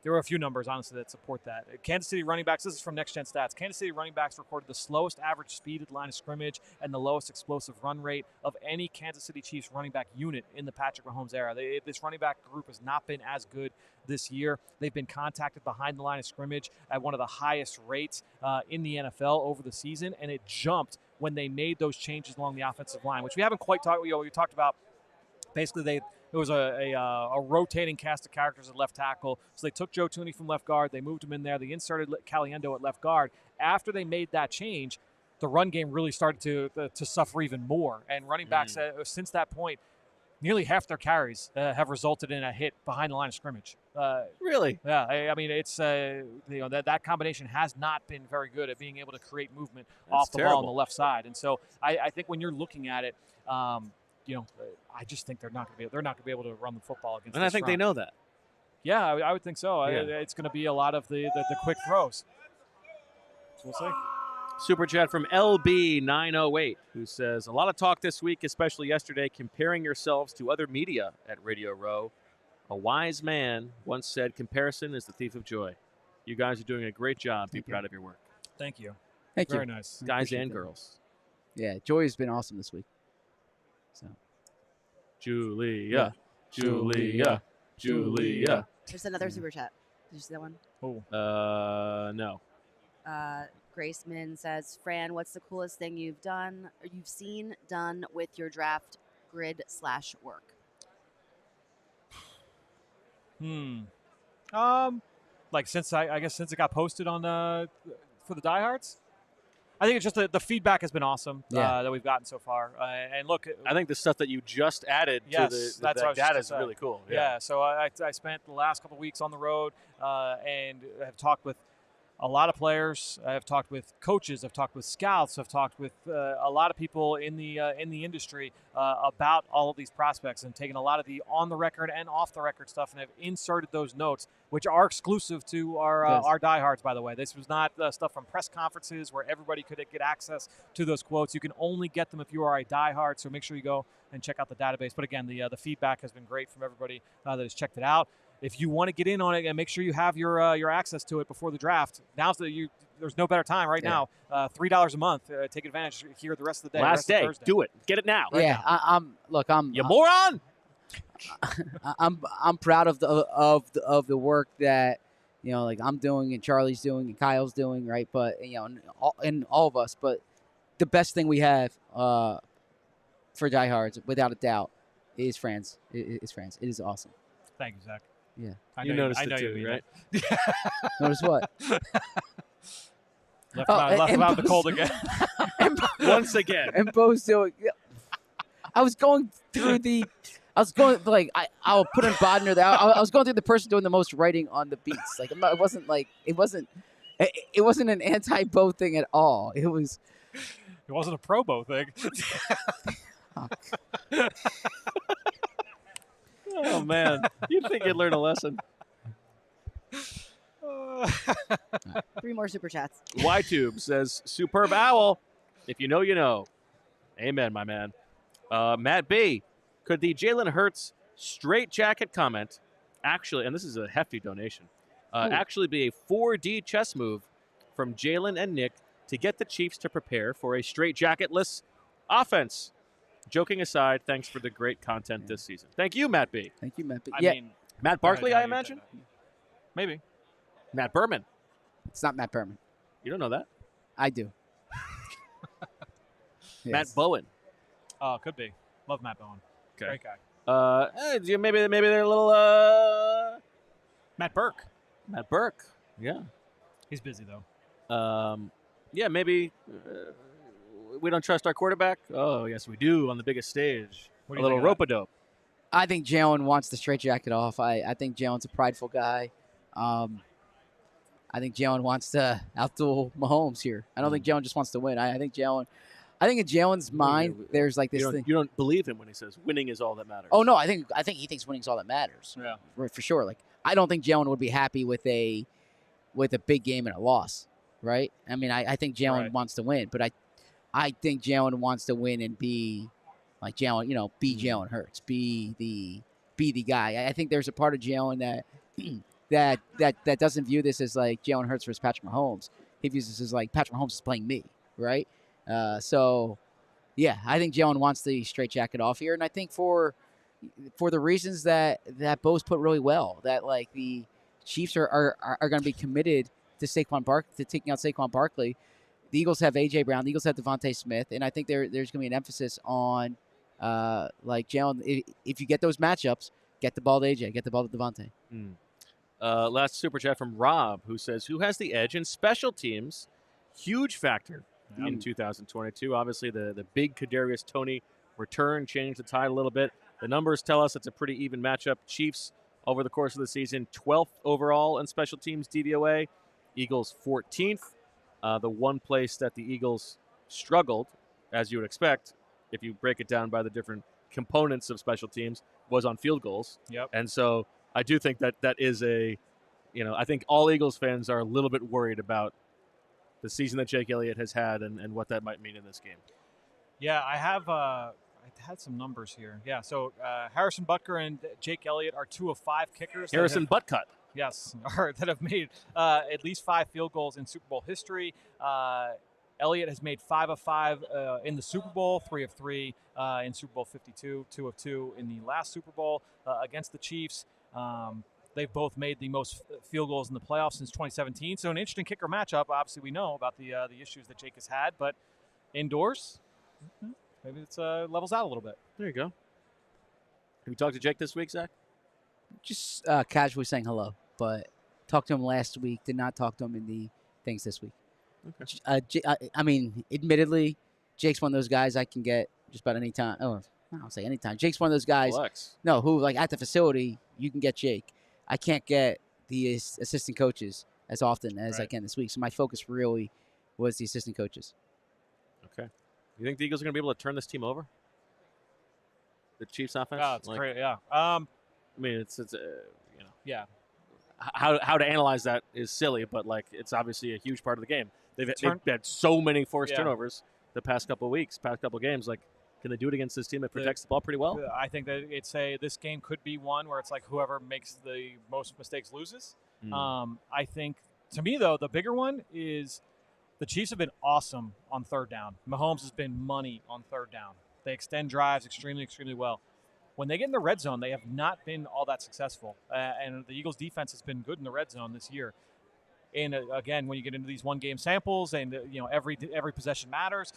there were a few numbers, honestly, that support that. Kansas City running backs, this is from Next Gen Stats, Kansas City running backs recorded the slowest average speed at the line of scrimmage and the lowest explosive run rate of any Kansas City Chiefs running back unit in the Patrick Mahomes era. This running back group has not been as good this year. They've been contacted behind the line of scrimmage at one of the highest rates in the NFL over the season, and it jumped when they made those changes along the offensive line, which we haven't quite talked about. We talked about. Basically, it was a rotating cast of characters at left tackle. So they took Joe Thuney from left guard. They moved him in there. They inserted Caliendo at left guard. After they made that change, the run game really started to suffer even more. And running backs, since that point, nearly half their carries have resulted in a hit behind the line of scrimmage. Really? Yeah. I mean, it's that combination has not been very good at being able to create movement off the ball on the left side. And so I think when you're looking at it, I just think they're not going to be able to run the football against. And I think they know that. Yeah, I would think so. Yeah. It's going to be a lot of the quick throws. So we'll see. Super chat from LB908, who says, a lot of talk this week, especially yesterday, comparing yourselves to other media at Radio Row. A wise man once said, comparison is the thief of joy. You guys are doing a great job. Be proud of your work. Thank you. Thank you. Very nice. Guys and girls. Yeah, Joy has been awesome this week. So, Julia. There's another super chat. Did you see that one? Oh. No. Graceman says, Fran, what's the coolest thing you've seen done with your draft grid/work? Like since since it got posted on for the diehards, I think it's just the feedback has been awesome that we've gotten so far. And look, I think the stuff that you just added to the data is really cool. Yeah. So I spent the last couple of weeks on the road and have talked with a lot of players. I've talked with coaches. I've talked with scouts. I've talked with a lot of people in the industry about all of these prospects and taken a lot of the on the record and off the record stuff and have inserted those notes, which are exclusive to our diehards. By the way, this was not stuff from press conferences where everybody could get access to those quotes. You can only get them if you are a diehard. So make sure you go and check out the database. But again, the feedback has been great from everybody that has checked it out. If you want to get in on it and make sure you have your access to it before the draft, there's no better time right now. $3 a month. Take advantage here the rest of the day. Last day. Do it. Get it now. I'm you moron. I'm proud of the work that I'm doing and Charlie's doing and Kyle's doing, right? But and all of us. But the best thing we have for diehards, without a doubt, is Fran's. Is Fran's. It is awesome. Thank you, Zach. Yeah. You noticed it too, right? Notice what? Left him out in the cold again. Once again. And Bo's doing. I was going through the. I was going like I'll put in Bodner there. I was going through the person doing the most writing on the beats. Like it wasn't an anti-Bo thing at all. It was. It wasn't a Pro Bowl thing. Oh man, you'd think you'd learn a lesson. 3 more super chats. YTube says, "Superb owl. If you know, you know." Amen, my man. Matt B, could the Jalen Hurts straight jacket comment actually, and this is a hefty donation, actually be a 4D chess move from Jalen and Nick to get the Chiefs to prepare for a straight jacketless offense? Joking aside, thanks for the great content this season. Thank you, Matt B. Thank you, Matt B. I Yeah, mean, Matt Barkley, I imagine? Maybe. Matt Berman. it's not Matt Berman. You don't know that. I do. Matt Yes. Bowen. Oh, could be. Love Matt Baun. Okay. Great guy. Maybe they're a little Matt Burke. Matt Burke. Yeah. He's busy though. Yeah, maybe we don't trust our quarterback. Oh, yes, we do on the biggest stage. What A do you little think of that? rope-a-dope. I think Jalen wants the straight jacket off. I think Jalen's a prideful guy. I think Jalen wants to outduel Mahomes here. I don't think Jalen just wants to win. I think in Jalen's mind, there's like this thing. You don't believe him when he says winning is all that matters. Oh no, I think he thinks winning's all that matters. Yeah. For sure. Like I don't think Jalen would be happy with a big game and a loss, right? I mean, I think Jalen Right. wants to win, but I think Jalen wants to win and be like Jalen, be Jalen Hurts, be the guy. I think there's a part of Jalen that doesn't view this as like Jalen Hurts versus Patrick Mahomes. He views this as like Patrick Mahomes is playing me, right? So, yeah, I think Jalen wants the straight jacket off here, and I think for the reasons that Bo's put really well, that like the Chiefs are going to be committed to taking out Saquon Barkley. The Eagles have A.J. Brown. The Eagles have Devontae Smith, and I think there's going to be an emphasis on like Jalen. If you get those matchups, get the ball to A.J., get the ball to Devontae. Last super chat from Rob, who says, "Who has the edge in special teams? Huge factor in 2022. Obviously, the big Kadarius Toney return changed the tide a little bit. The numbers tell us it's a pretty even matchup. Chiefs over the course of the season, 12th overall in special teams DVOA. Eagles 14th. The one place that the Eagles struggled, as you would expect, if you break it down by the different components of special teams, was on field goals. Yep. And so I do think that is I think all Eagles fans are a little bit worried about the season that Jake Elliott has had and what that might mean in this game. Yeah, I had some numbers here. Yeah, so Harrison Butker and Jake Elliott are 2 of 5 kickers. Harrison Buttcut. Yes, that have made at least 5 field goals in Super Bowl history. Elliott has made 5 of 5 in the Super Bowl, 3 of 3 in Super Bowl 52, 2 of 2 in the last Super Bowl against the Chiefs. They've both made the most field goals in the playoffs since 2017. So an interesting kicker matchup. Obviously, we know about the issues that Jake has had, but indoors, maybe it's levels out a little bit. There you go. Have you talked to Jake this week, Zach? Just casually saying hello, but talked to him last week. Did not talk to him in the things this week. Okay. I mean, admittedly, Jake's one of those guys I can get just about any time. Oh, I don't say anytime. Jake's one of those guys. Flex. No, who like at the facility you can get Jake. I can't get the assistant coaches as often as I can this week. So my focus really was the assistant coaches. Okay. You think the Eagles are going to be able to turn this team over? The Chiefs offense? Oh, it's great. Yeah. I mean, it's Yeah. how to analyze that is silly, but like it's obviously a huge part of the game. They've had so many forced turnovers the past couple of weeks, past couple of games. Like, can they do it against this team that protects the ball pretty well? I think that this game could be one where it's like whoever makes the most mistakes loses. I think, to me, though, the bigger one is the Chiefs have been awesome on third down. Mahomes has been money on third down. They extend drives extremely, extremely well. When they get in the red zone, they have not been all that successful. And the Eagles' defense has been good in the red zone this year. And again, when you get into these one-game samples and every possession matters,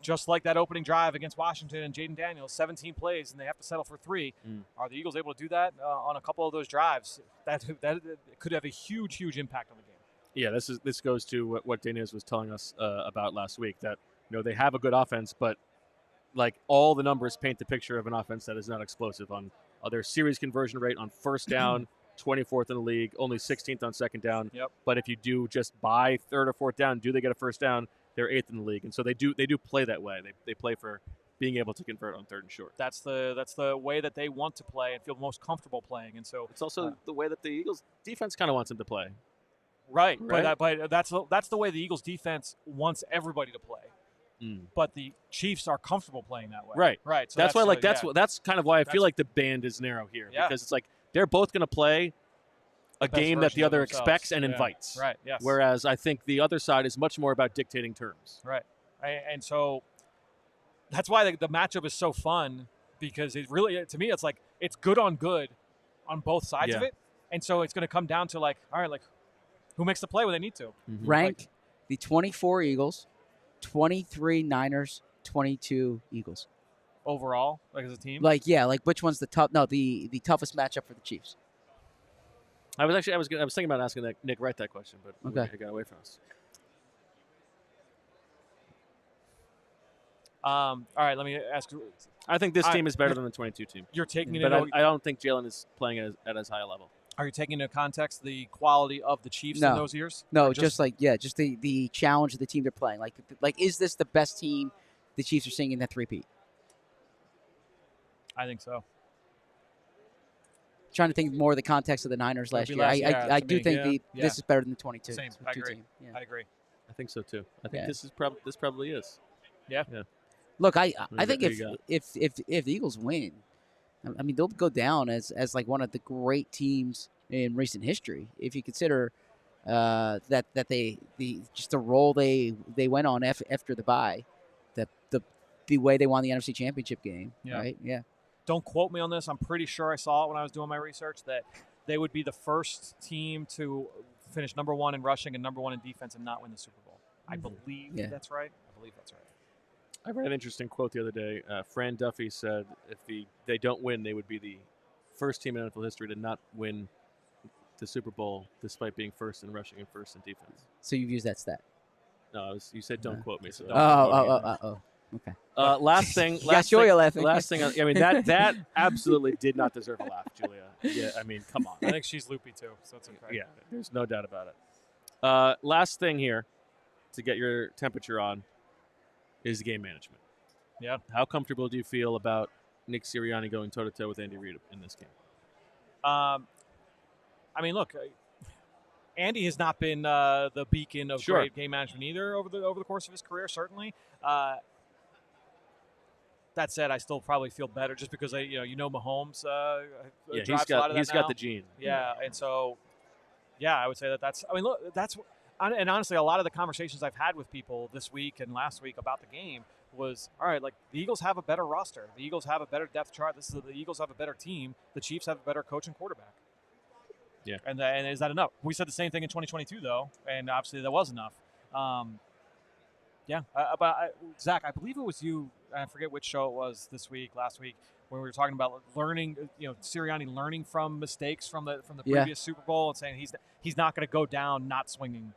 just like that opening drive against Washington and Jaden Daniels, 17 plays and they have to settle for 3. Are the Eagles able to do that on a couple of those drives? That could have a huge, huge impact on the game. Yeah, this goes to what Daniels was telling us about last week, that they have a good offense, but like all the numbers paint the picture of an offense that is not explosive on their series conversion rate on first down, 24th in the league, only 16th on second down. Yep. But if you do just buy third or fourth down, do they get a first down? They're 8th in the league, and so they do play that way. They play for being able to convert on third and short. That's the way that they want to play and feel most comfortable playing, and so It's also the way that the Eagles defense kind of wants them to play. right. Right? But that's the way the Eagles defense wants everybody to play. But the Chiefs are comfortable playing that way. Right. So that's why, like, yeah. that's kind of why I feel like the band is narrow here, Yeah. because it's like they're both going to play a best game that version the of other themselves. expects and Yeah. invites. Right. Yes. Whereas I think the other side is much more about dictating terms. Right. And so that's why the matchup is so fun, because it really, to me, it's like it's good on both sides of Yeah. it. And so it's going to come down to, like, all right, like, who makes the play when they need to? Rank the 24 Eagles, 23 Niners, 22 Eagles. Overall, like, as a team? Like, yeah, like which one's the tough? No, the toughest matchup for the Chiefs. I was thinking about asking Nick Wright that question, but Okay. he got away from us. All right, let me ask you. I think this team is better than the 22 team, You're taking but into I don't think Jalen is playing at as high a level. Are you taking into context the quality of the Chiefs No. in those years? No, Or just the challenge of the team they're playing. Like is this the best team the Chiefs are seeing in that three-peat? I think so. Trying to think more of the context of the Niners last be year. last- yeah, I to do me, think yeah. this is better than the 22. Same. the I two agree. team. Yeah. I agree. I think so too. I think Yeah. this probably is. Yeah. Look, I What think do you if the Eagles win, I mean they'll go down as like one of the great teams in recent history. If you consider that the role they went on after the bye, the way they won the NFC Championship game, Yeah. right? Yeah. Don't quote me on this. I'm pretty sure I saw it when I was doing my research that they would be the first team to finish number one in rushing and number one in defense and not win the Super Bowl. I believe that's right. I believe that's right. I read an interesting quote the other day. Fran Duffy said if they don't win, they would be the first team in NFL history to not win the Super Bowl despite being first in rushing and first in defense. So you've used that stat. No, you said don't quote me. So Oh. Okay. Last thing. Julia laughing. Last thing. I mean that absolutely did not deserve a laugh, Julia. Yeah. I mean, come on. I think she's loopy too, so it's okay. Yeah. There's no doubt about it. Last thing here to get your temperature on is game management. Yeah. How comfortable do you feel about Nick Sirianni going toe-to-toe with Andy Reid in this game? I mean, look, Andy has not been the beacon of great game management either over the course of his career, certainly. That said, I still probably feel better just because Mahomes. He's got the gene. Yeah, and so, I would say that's. I mean, look, and honestly, a lot of the conversations I've had with people this week and last week about the game was, all right, like the Eagles have a better roster, the Eagles have a better depth chart. The Eagles have a better team. The Chiefs have a better coach and quarterback. Yeah, and is that enough? We said the same thing in 2022 though, and obviously that was enough. But Zach, I believe it was you. I forget which show it was last week, when we were talking about learning, Sirianni learning from mistakes from the previous Super Bowl and saying he's not going to go down not swinging.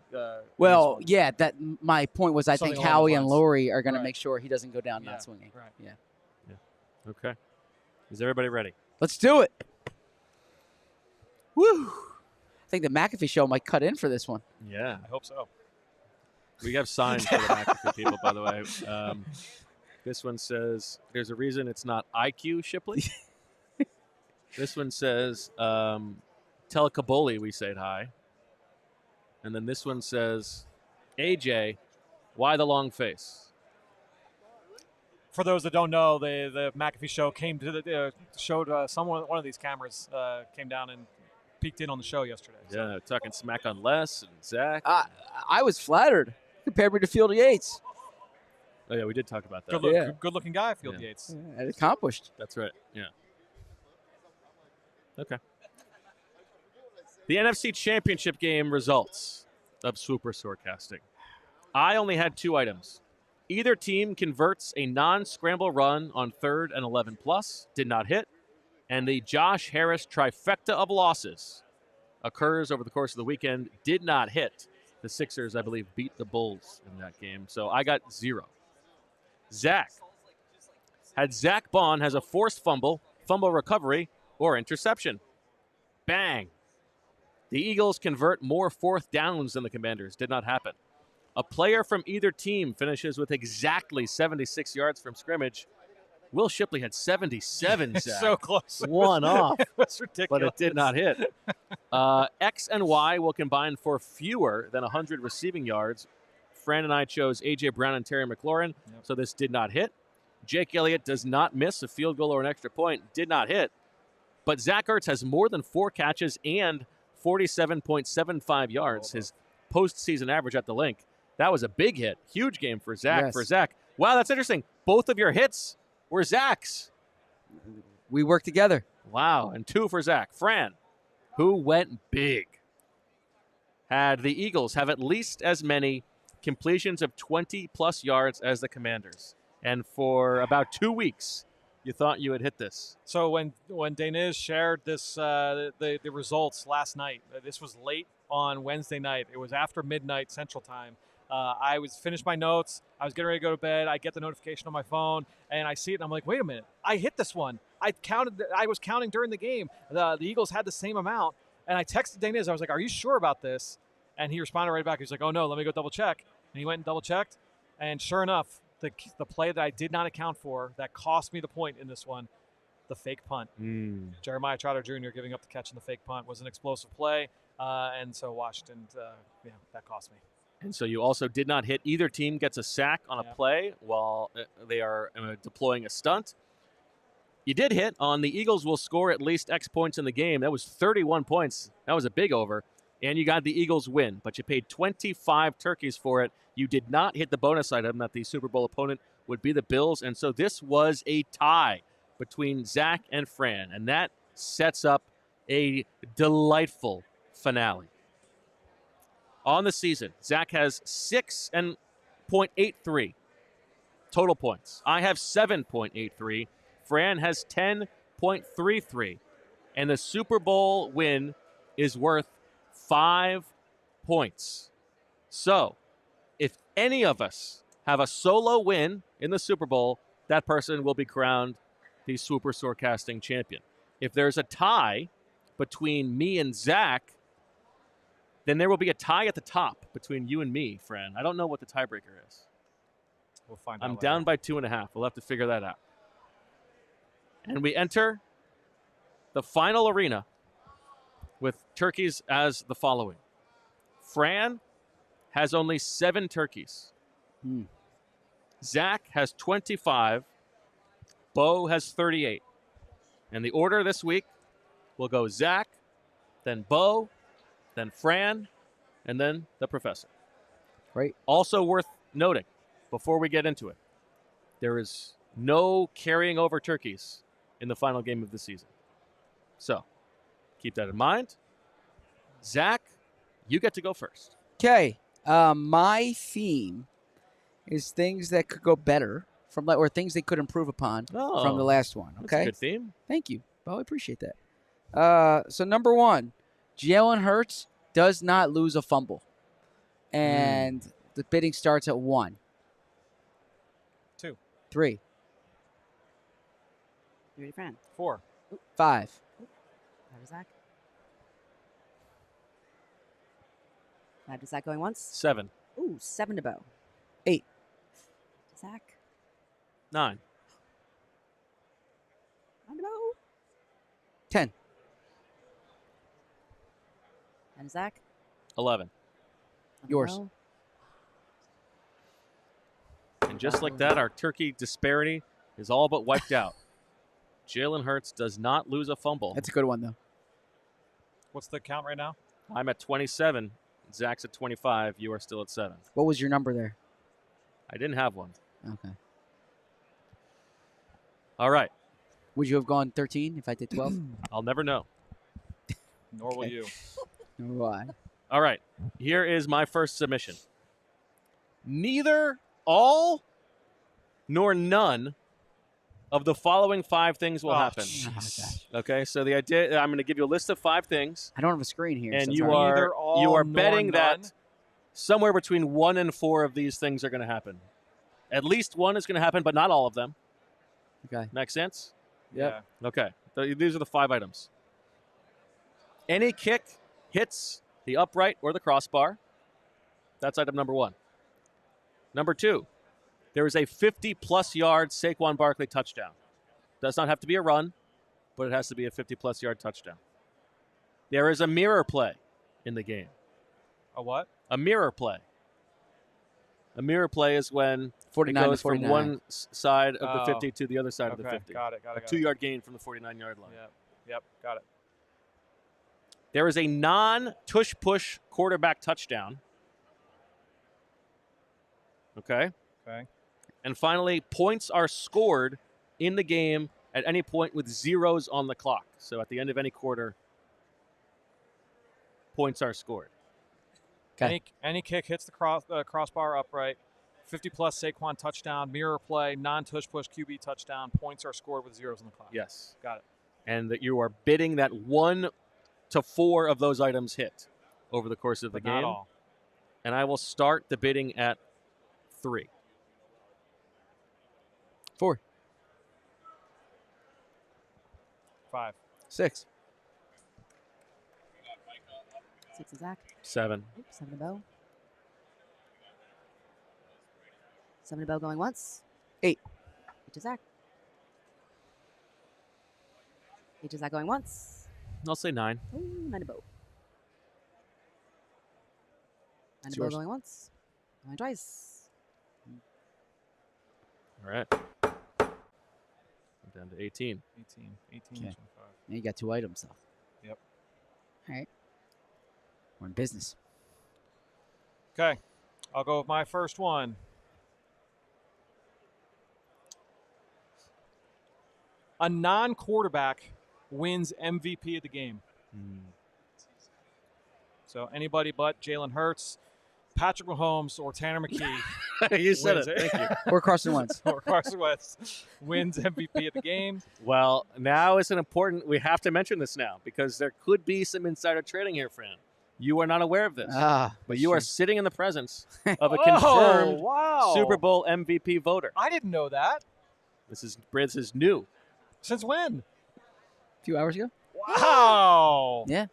Well, yeah, that my point was I think Howie and Laurie are going to make sure he doesn't go down not swinging. Right. Yeah. Okay. Is everybody ready? Let's do it. Woo! I think the McAfee show might cut in for this one. Yeah. I hope so. We have signs for the McAfee people, by the way. This one says, there's a reason it's not IQ Shipley. This one says, tell Kaboli we said hi. And then this one says, AJ, why the long face? For those that don't know, the McAfee show came to showed one of these cameras came down and peeked in on the show yesterday. Yeah, talking smack on Les and Zack. I was flattered. Compared me to Field Yates. Oh, yeah, we did talk about that. Good-looking guy, Field Yates. Yeah, accomplished. That's right, yeah. Okay. The NFC Championship game results of Swooper Soarcasting. I only had 2 items. Either team converts a non-scramble run on 3rd and 11 plus, did not hit, and the Josh Harris trifecta of losses occurs over the course of the weekend, did not hit. The Sixers, I believe, beat the Bulls in that game, so I got 0. Zack, had Zack Baun has a forced fumble, fumble recovery, or interception. Bang. The Eagles convert more fourth downs than the Commanders. Did not happen. A player from either team finishes with exactly 76 yards from scrimmage. Will Shipley had 77, Zack. So close. One off. It was ridiculous. But it did not hit. X and Y will combine for fewer than 100 receiving yards. Fran and I chose A.J. Brown and Terry McLaurin, so this did not hit. Jake Elliott does not miss a field goal or an extra point. Did not hit. But Zach Ertz has more than 4 catches and 47.75 yards, his postseason average at the link. That was a big hit. Huge game for Zack. Yes. For Zack. Wow, that's interesting. Both of your hits were Zach's. We work together. Wow, and 2 for Zack. Fran, who went big, had the Eagles have at least as many completions of 20-plus yards as the Commanders. And for about 2 weeks, you thought you had hit this. So when Daniz shared this the results last night, this was late on Wednesday night. It was after midnight Central Time. I was finished my notes. I was getting ready to go to bed. I get the notification on my phone, and I see it, and I'm like, wait a minute. I hit this one. I was counting during the game. The Eagles had the same amount, and I texted Daniz. I was like, are you sure about this? And he responded right back. He was like, oh, no, let me go double check. And he went and double checked, and sure enough, the play that I did not account for that cost me the point in this one, the fake punt. Jeremiah Trotter Jr. giving up the catch in the fake punt was an explosive play, and so Washington, that cost me. And so you also did not hit either team gets a sack on a play while they are deploying a stunt. You did hit on the Eagles will score at least X points in the game. That was 31 points. That was a big over. And you got the Eagles win, but you paid 25 turkeys for it. You did not hit the bonus item that the Super Bowl opponent would be the Bills. And so this was a tie between Zack and Fran. And that sets up a delightful finale. On the season, Zack has 6.83 total points. I have 7.83. Fran has 10.33. And the Super Bowl win is worth 5 points. So, if any of us have a solo win in the Super Bowl, that person will be crowned the Swooper Soarcasting champion. If there's a tie between me and Zack, then there will be a tie at the top between you and me, Fran. I don't know what the tiebreaker is. We'll find out. I'm down by 2.5. We'll have to figure that out. And we enter the final arena with turkeys as the following. Fran has only 7 turkeys. Zack has 25. Bo has 38. And the order this week will go Zack, then Bo, then Fran, and then the professor. Right. Also worth noting, before we get into it, there is no carrying over turkeys in the final game of the season. So, keep that in mind. Zack, you get to go first. Okay. My theme is things that could go better or things they could improve upon from the last one. Okay. That's a good theme. Thank you. Well, I appreciate that. So number 1, Jalen Hurts does not lose a fumble. And the bidding starts at 1. 2. 3. You ready, Fran? 4. 5. That was Zack. 5 to Zack going once. 7. Ooh, 7 to Bo. 8. To Zack. 9. 9 to Bo. 10. And Zack. 11. 11 to Yours. Bo. And just like that, our turkey disparity is all but wiped out. Jalen Hurts does not lose a fumble. That's a good one, though. What's the count right now? I'm at 27. Zach's at 25. You are still at 7. What was your number there? I didn't have one. Okay. All right. Would you have gone 13 if I did 12? I'll never know. Nor will you. Why? All right. Here is my first submission. Neither all nor none of the following 5 things will happen. Okay, so the idea, I'm going to give you a list of 5 things. I don't have a screen here. And so you Neither all are nor betting none? that somewhere between 1 and 4 of these things are going to happen. At least one is going to happen, but not all of them. Okay. Make sense? Yep. Okay. These are the 5 items. Any kick hits the upright or the crossbar. That's item number 1. Number 2, there is a 50-plus yard Saquon Barkley touchdown. Does not have to be a run, but it has to be a 50-plus yard touchdown. There is a mirror play in the game. A what? A mirror play. A mirror play is when 49 it to goes from 49. one side of the Oh. 50 to the other side of the 50. Got it. A 2-yard gain from the 49-yard line. Yep. Got it. There is a non-tush-push quarterback touchdown. Okay. And finally, points are scored in the game at any point with zeros on the clock. So at the end of any quarter, points are scored. Okay. Any kick hits the crossbar upright. 50-plus Saquon touchdown, mirror play, non-tush-push QB touchdown. Points are scored with zeros on the clock. Yes. Got it. And that you are bidding that 1 to 4 of those items hit over the course of the But game. not all. And I will start the bidding at 3. 4. 5. 6. 6 to Zack. 7. 7 to Bo. 7 to Bo going once. 8. 8 to Zack. 8 to Zack going once. I'll say 9. Ooh, 9 to Bo. 9 It's to Bo yours. going once. Going twice. All right. Down to 18. 18 Okay. 25. And you got 2 items, though. Yep. All right. We're in business. Okay. I'll go with my first one. A non-quarterback wins MVP of the game. So anybody but Jalen Hurts, Patrick Mahomes, or Tanner McKee. You said wins it. Thank you. Or Carson Wentz. or Carson Wentz wins MVP of the game. Well, now is an important. We have to mention this now because there could be some insider trading here, Fran. You are not aware of this, but you are sitting in the presence of a confirmed wow. Super Bowl MVP voter. I didn't know that. This is new. Since when? A few hours ago. Wow. Yeah.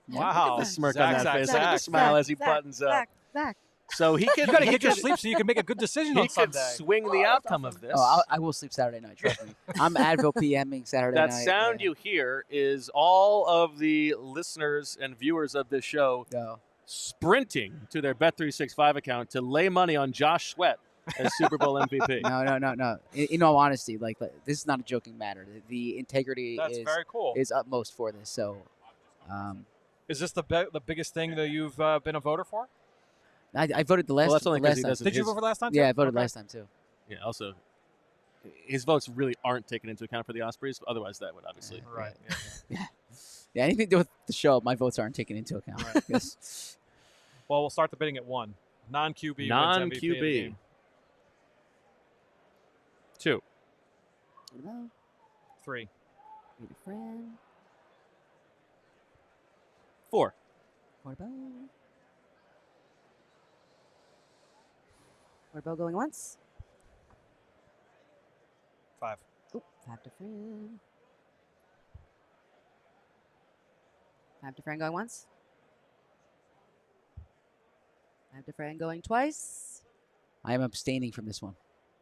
Wow. The smirk Zach, on that Zach, face. Zach, Look at the Zach, smile as he Zack, buttons up. Zack. So he can. You got to he get your could- sleep so you can make a good decision He on could Sunday. swing the outcome of this. Oh, I will sleep Saturday night. Trust me. I'm Advil PMing Saturday That night. sound you hear is all of the listeners and viewers of this show No. sprinting to their Bet365 account to lay money on Josh Sweat as Super Bowl MVP. No. In all honesty, like this is not a joking matter. The integrity That's very cool. is utmost for this. So, Is this the biggest thing that you've been a voter for? I voted the last. Well, that's only the 'cause last he time. doesn't- Did you his- vote for last time? Too? Yeah, I voted Okay. last time too. Yeah, also, his votes really aren't taken into account for the Ospreys. Otherwise, that would obviously. Right. Yeah. Yeah, anything to do with the show, my votes aren't taken into account. Right. Yes. Well, we'll start the bidding at 1. Non-QB wins MVP of the Non-QB. game. 2. What about 3. maybe Fran? 4. What about? What about going once? 5. Oh, 5 to Fran. 5 to Fran going once. 5 to Fran going twice. I am abstaining from this one.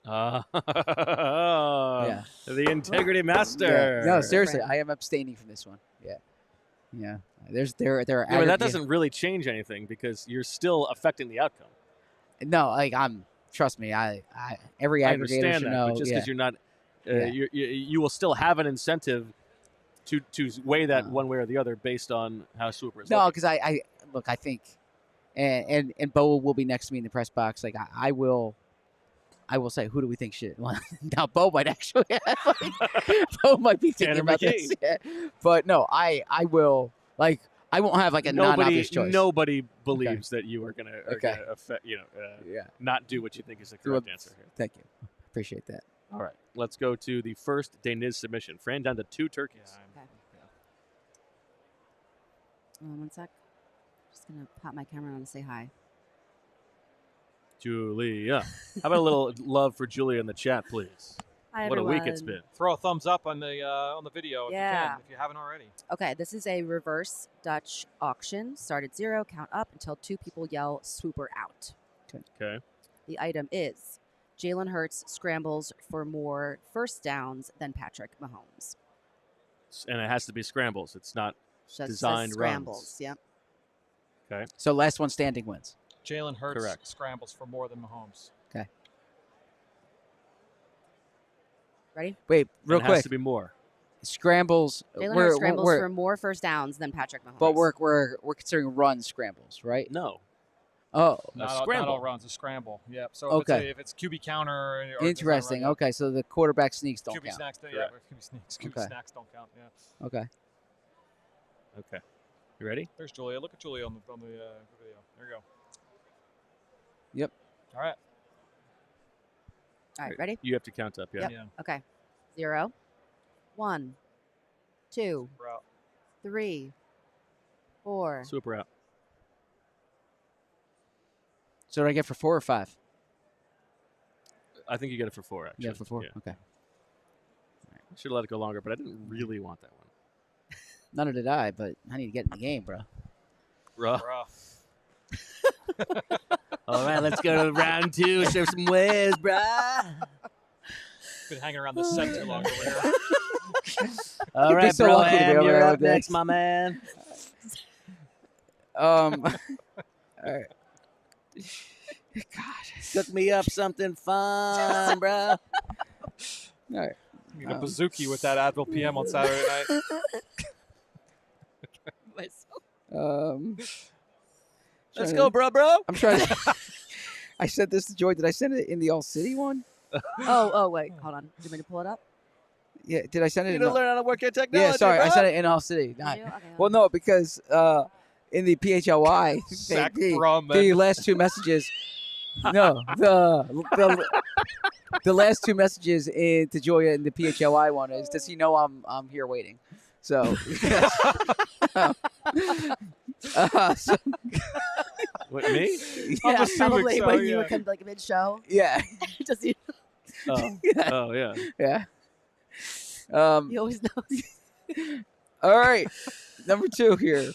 Yeah. Yeah. The integrity master. Yeah. No, seriously, I am abstaining from this one. Yeah. Yeah. There are. Yeah, but that aggregate- doesn't really change anything because you're still affecting the outcome. No, like trust me. I every I aggregator understand should that, know. but just yeah. because you're not, Yeah. you will still have an incentive to weigh that one way or the other based on how Swooper is. No, looking. because I look. I think, and Bo will be next to me in the press box. Like I will say, who do we think should? Well, now Bo might actually. Bo might be thinking Tanner about this. McKee. Yeah. But no, I will like. I won't have like a non-obvious choice. Nobody believes that you are gonna, Okay. affect, Yeah. not do what you think is the correct answer here. Thank you. Appreciate that. All right, let's go to the first Deniz submission. Fran down to 2 turkeys. Okay. 1 sec. Just gonna pop my camera on and say hi. Julia, how about a little love for Julia in the chat, please? Hi, What a week everyone. it's been. Throw a thumbs up on the video if you Yeah. can, if you haven't already. Okay, this is a reverse Dutch auction. Start at 0, count up until 2 people yell "Swooper out." Okay. The item is Jalen Hurts scrambles for more first downs than Patrick Mahomes. And it has to be scrambles. It's not. So it says Designed scrambles. runs. Yep. So last one standing wins. Jalen Hurts Correct. scrambles for more than Mahomes. Okay. Ready? Wait, real it has quick. to be more. Scrambles. Jalen we're, Hurts scrambles we're, for more first downs than Patrick Mahomes. but we're considering run scrambles, right? No. Oh, Not scramble. all runs, a scramble. Yep. So Okay. if it's QB counter or interesting. Run, Okay, so the quarterback sneaks don't QB count. snacks, yeah, Correct. QB snacks. QB Okay. snacks don't count. Yeah. Okay. Okay. You ready? There's Julia. Look at Julia on the video. There you go. Yep. All right. All right, ready? You have to count up. Yeah. Yep. Yeah. Okay. 0, 1, 2, We're out. 3, 4. Swooper out. So did I get for 4 or 5? I think you get it for 4. Actually. Yeah, for 4. Yeah. Okay. I should have let it go longer, but I didn't really want that one. None did I, but I need to get in the game, bro. Rough. Rough. All right, let's go to round 2. Serve some ways, bruh. Been hanging around the set too long over here. All You'd be right, so bro. lucky to be over You're there up with this. next, my man. All right. God. Cook me up something fun, bro. All right. Need a bazooki with that Advil PM on Saturday night. Let's go, bro. I'm trying to. I sent this to Joy. Did I send it in the All-City one? Oh, wait. Hold on. Do you want me to pull it up? Yeah. Did I send it You in? need to learn how to work your technology, Yeah. Sorry, bro. I sent it in All-City. Did Not. you? Okay, Well, no, because in the PHLY, Zack the Brumman. last 2 messages. No, the last 2 messages to Joya in the PHLY one is, does he know I'm here waiting? So, so What, me? Yeah, assuming probably so, when you yeah. were kind of like mid-show. yeah, Does he? Oh. Yeah. Oh, yeah. yeah. He always knows. All right, number 2 here.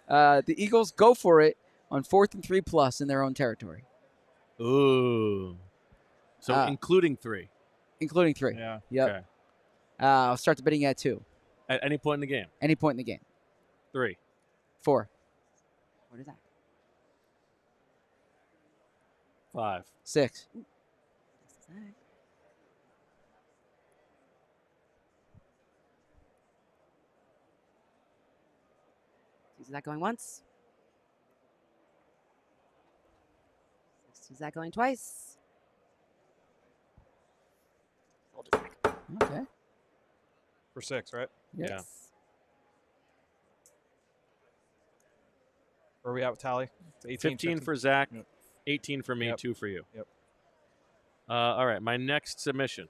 The Eagles go for it on 4th and 3+ in their own territory, Ooh. So including 3. including 3. Yeah. Yep. Okay. I'll start the bidding at 2. At any point in the game. Any point in the game. 3. 4, What is that? 5. 6, This is Zack. Is that going once? Is that going twice? Sold to Zack. Okay. For 6, right? Yeah. Yeah. Where are we at with tally? It's 18, 15 for Zach, Yep. 18 for me, Yep. 2 for you. Yep. All right, my next submission.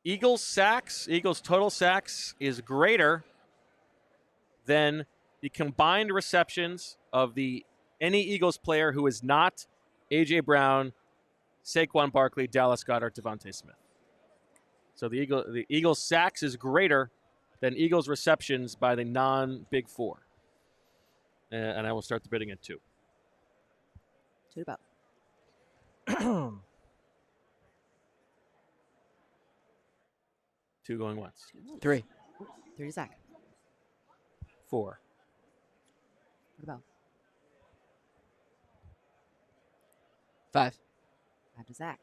Eagles total sacks is greater than the combined receptions of any Eagles player who is not A.J. Brown, Saquon Barkley, Dallas Goedert, Devontae Smith. So the Eagles sacks is greater than Eagles receptions by the non-Big Four. And I will start the bidding at 2. Two about. 2 going once. 3, 3 to Zack. 4. What about? 5, 5 to Zack.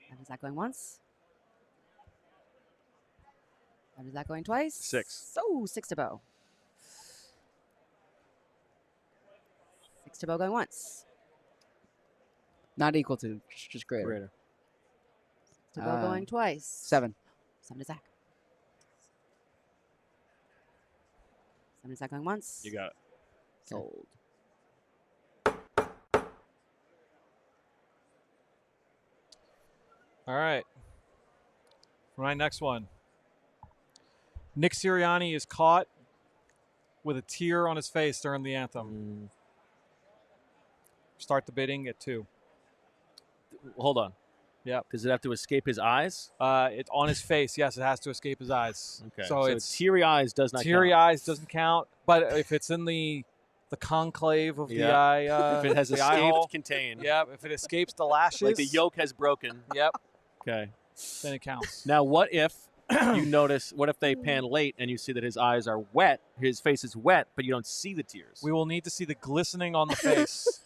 5 to Zack going once. 5 to Zack going twice. 6. So 6 to Bo. 6 to Bo going once. not equal to, just greater. Greater. To Bo going twice. 7, 7 to Zack. 7 to Zack going once. You got it. Sold. All right. For my next one, Nick Sirianni is caught with a tear on his face during the anthem. Start the bidding at 2. Hold on. Yep. Does it have to escape his eyes? It's on his face. Yes, it has to escape his eyes. Okay. So it's teary eyes does not teary count. eyes doesn't count. But if it's in the conclave of the eye, if it has the eye hole, escaped contained. Yep. If it escapes the lashes, Like the yolk has broken. Yep. Okay. Then it counts. Now, what if you notice? What if they pan late and you see that his eyes are wet? His face is wet, but you don't see the tears. We will need to see the glistening on the face.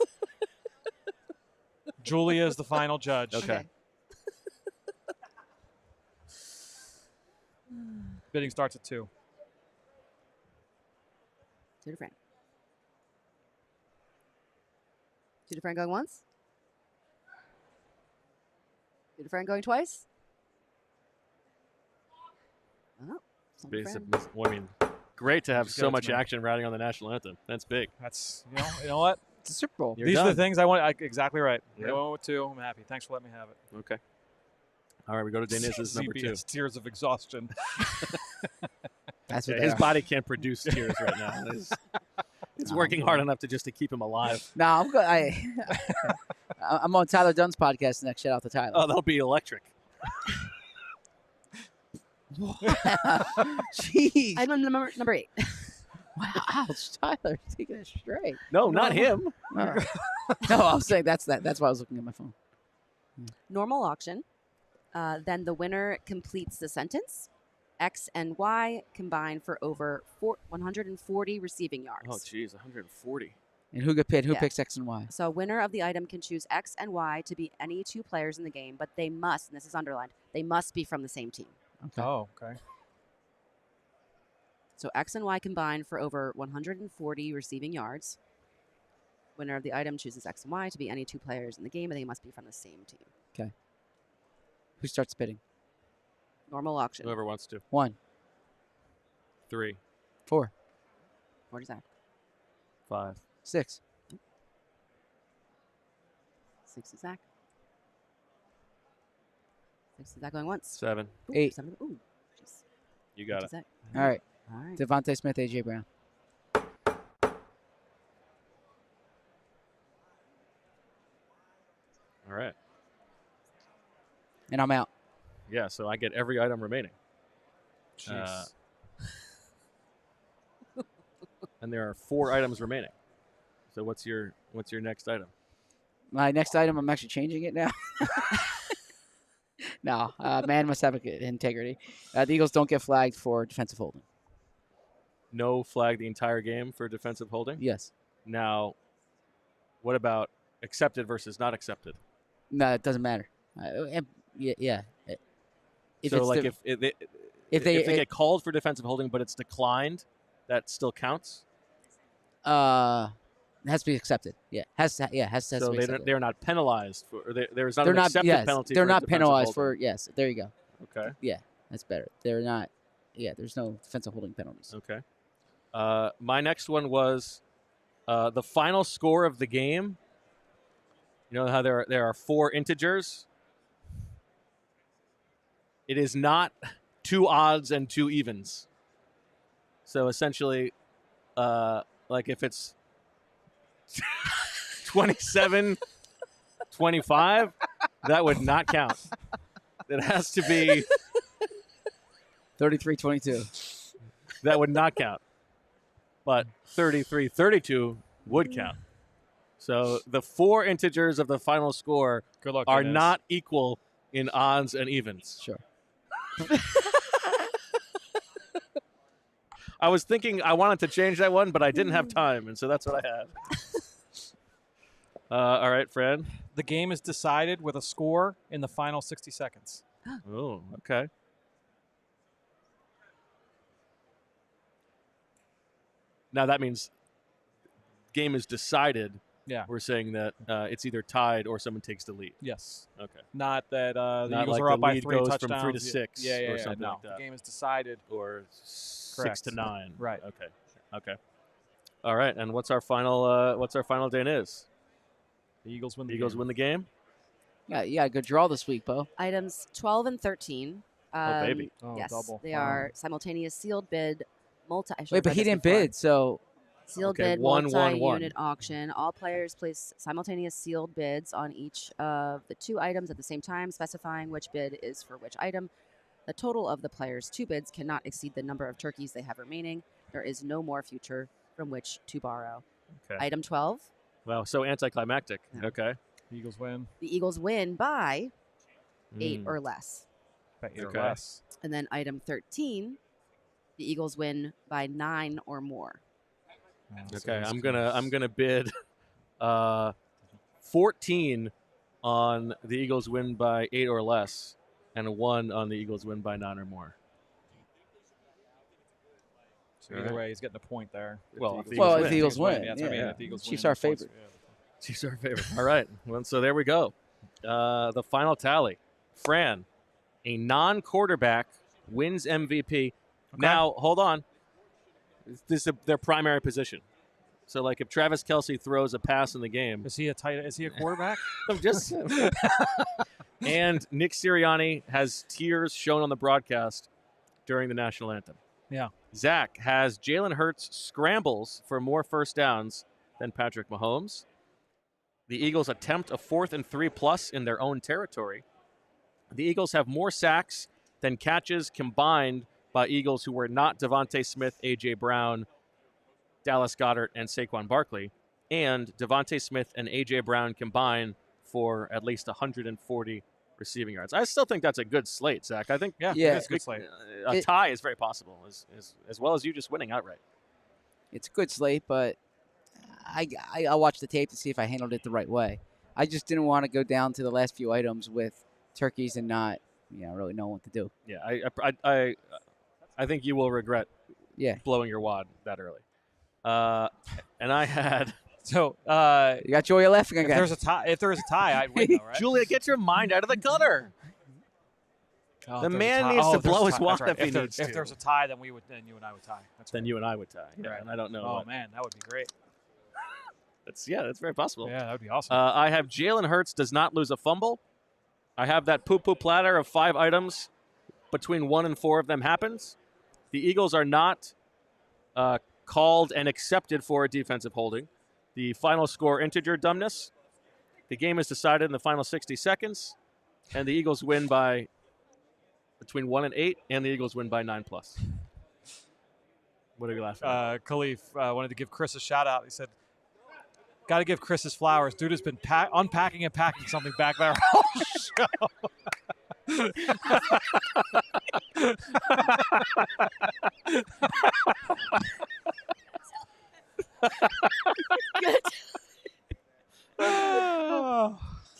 Julia is the final judge. Okay. Bidding starts at 2. 2 to Fran. 2 to Fran going once. 2 to Fran going twice. Oh, some to Fran. Well, I mean, great to have Just so give it much to me. action riding on the national anthem. That's big. That's you know what? It's a Super Bowl. You're These are done. the things I want. Exactly right. Yeah. I went with 2. I'm happy. Thanks for letting me have it. Okay. All right, we go to Deniz's number 2. ZBS, tears of exhaustion. That's Yeah, what his they are. body can't produce tears right now. It's working hard enough to keep him alive. No, I'm good. I'm on Tyler Dunn's podcast next. Shout out to Tyler. Oh, that'll be electric. Jeez. Item number 8. Wow, ouch, Tyler, taking it straight. No, not him. All right. No, I was saying that's why I was looking at my phone. Normal auction. Then the winner completes the sentence. X and Y combine for over 140 receiving yards. Oh, geez, 140. And who get paid? Who Yeah. picks X and Y? So winner of the item can choose X and Y to be any 2 players in the game, but they must, and this is underlined, they must be from the same team. Okay. Oh, okay. So X and Y combine for over 140 receiving yards. Winner of the item chooses X and Y to be any 2 players in the game, and they must be from the same team. Who starts bidding? Normal auction. Whoever wants to. 1, 3, 4, 4 to Zack. 5. 6. 6 to Zack. 6 to Zack going once. 7. Ooh, 8. 7. Ooh, jeez. You got To it. Zack. All right. All right. Devontae Smith, AJ Brown. All right. And I'm out. Yeah, so I get every item remaining. Jeez. And there are 4 items remaining. So what's your next item? My next item, I'm actually changing it now. No, man must have integrity. The Eagles don't get flagged for defensive holding. No flag the entire game for defensive holding? Yes. Now, what about accepted versus not accepted? No, it doesn't matter. Yeah. If So, it's like, the- if they get called for defensive holding, but it's declined, that still counts? it has to be accepted. Yeah, has to be So accepted. they're not penalized for. Or there's not They're an not. accepted Yes, penalty. they're for not defensive penalized holding. for. Yes, there you go. Okay. Yeah, that's better. They're not. Yeah, there's no defensive holding penalties. Okay. My next one was the final score of the game. You know how there are 4 integers? It is not 2 odds and 2 evens. So essentially, like if it's 27-25, that would not count. It has to be 33-22. that would not count. But 33-32 would count. So the 4 integers of the final score Good luck. are Dennis. not equal in odds and evens. Sure. I was thinking I wanted to change that one, but I didn't have time, and so that's what I had. All right, Fran. The game is decided with a score in the final 60 seconds. Oh, okay. Now that means game is decided. Yeah. We're saying that it's either tied or someone takes the lead. Yes. Okay. Not that the Not Eagles like are up the by lead 3 goes touchdowns. from 3 to 6 Yeah, or yeah, something no. like that. The game is decided. Or 6 Correct. to 9. Right. Okay. Okay. All right. And what's our final Dan is? The Eagles win The the Eagles game. win the game. Yeah, good draw this week, Bo. Items 12 and 13. Oh, baby. Oh, Yes, double. they Wow. are simultaneous sealed bid. I should Wait, have but read he this didn't before. bid, so Sealed Okay, bid, 1, 1, 1. multi-unit auction. All players place simultaneous sealed bids on each of the 2 items at the same time, specifying which bid is for which item. The total of the players' 2 bids cannot exceed the number of turkeys they have remaining. There is no more future from which to borrow. Okay. Item 12. Wow, so anticlimactic. Yeah. Okay. Eagles win. The Eagles win by 8 or less. By 8 Okay. or less. And then item 13. The Eagles win by 9 or more. Okay, I'm gonna bid 14 on the Eagles win by 8 or less, and a 1 on the Eagles win by 9 or more. So either way, he's getting a point there. Well, if the Eagles win, that's what I mean. If the Eagles Chiefs win, are the points- favored. Chiefs are favorite. All right. Well, so there we go. The final tally. Fran, a non-quarterback wins MVP. Now, hold on. This is their primary position. So, like, if Travis Kelce throws a pass in the game, Is he a quarterback? I'm just and Nick Sirianni has tears shown on the broadcast during the national anthem. Yeah. Zack has Jalen Hurts scrambles for more first downs than Patrick Mahomes. The Eagles attempt a 4th and 3+ in their own territory. The Eagles have more sacks than catches combined by Eagles who were not Devontae Smith, A.J. Brown, Dallas Goedert, and Saquon Barkley. And Devontae Smith and A.J. Brown combined for at least 140 receiving yards. I still think that's a good slate, Zach. I think it's a good slate. A tie is very possible, as well as you just winning outright. It's a good slate, but I'll watch the tape to see if I handled it the right way. I just didn't want to go down to the last few items with turkeys and not, really know what to do. Yeah, I think you will regret blowing your wad that early. And I had So you got Joya laughing again. if there is a tie, I'd win, though, right? Julia, get your mind out of the gutter. Oh, The if there's man a tie- needs to there's blow a his tie. wad That's if he right. needs If to. there's a tie, then you and I would tie. That's Then right. you and I would tie. Yeah, Right. and I don't know. Oh man, that would be great. That's very possible. Yeah, that would be awesome. I have Jalen Hurts does not lose a fumble. I have that poo-poo platter of 5 items. Between 1 and 4 of them happens. The Eagles are not called and accepted for a defensive holding. The final score, integer dumbness. The game is decided in the final 60 seconds. And the Eagles win by between 1 and 8, and the Eagles win by 9+. What are you laughing at? Khalif wanted to give Chris a shout out. He said, "Got to give Chris his flowers. Dude has been unpacking and packing something back there all show."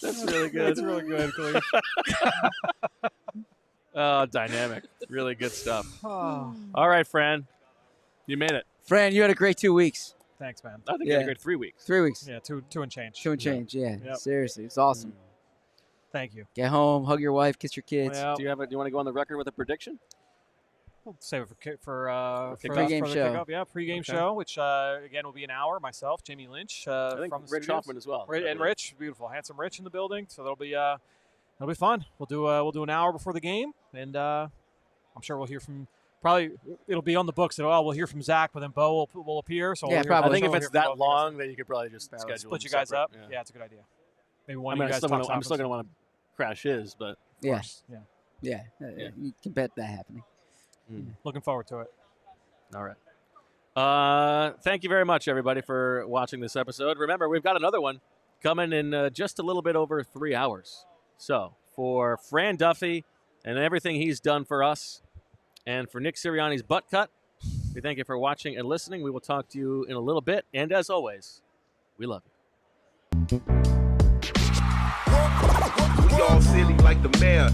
That's really good. That's really good, Khalif. Dynamic. Really good stuff. All right, Fran. You made it. Fran, you had a great 2 weeks. Thanks, man. I think you had a great 3 weeks. 3 weeks. Yeah, two and change. 2 and change, yeah. Yep. Seriously, it's awesome. Thank you. Get home, hug your wife, kiss your kids. Well, Do you want to go on the record with a prediction? we'll save it for Pre-game the show. kickoff. Yeah, pregame Okay. show, which again will be an hour. Myself, Jamie Lynch, I think from the Rich studios. Hoffman as well. And Rich, beautiful, handsome Rich in the building. So that'll be fun. We'll do an hour before the game, and I'm sure we'll hear from. Probably it'll be on the books that we'll hear from Zach, but then Bo will appear. So Yeah, we'll hear probably. I think we'll if it's hear from that both of you guys. long, then you could probably just schedule split them you guys separate. up. Yeah, it's a good idea. Maybe one I of you guys I'm talks still opposite. going to want to crash his, but Of Yeah. course. Yeah. Yeah, you can bet that happening. Looking forward to it. all right. Thank you very much, everybody, for watching this episode. Remember, we've got another one coming in just a little bit over 3 hours. So for Fran Duffy and everything he's done for us, and for Nick Sirianni's butt cut, we thank you for watching and listening. We will talk to you in a little bit. And as always, we love you. We all silly like the mayor.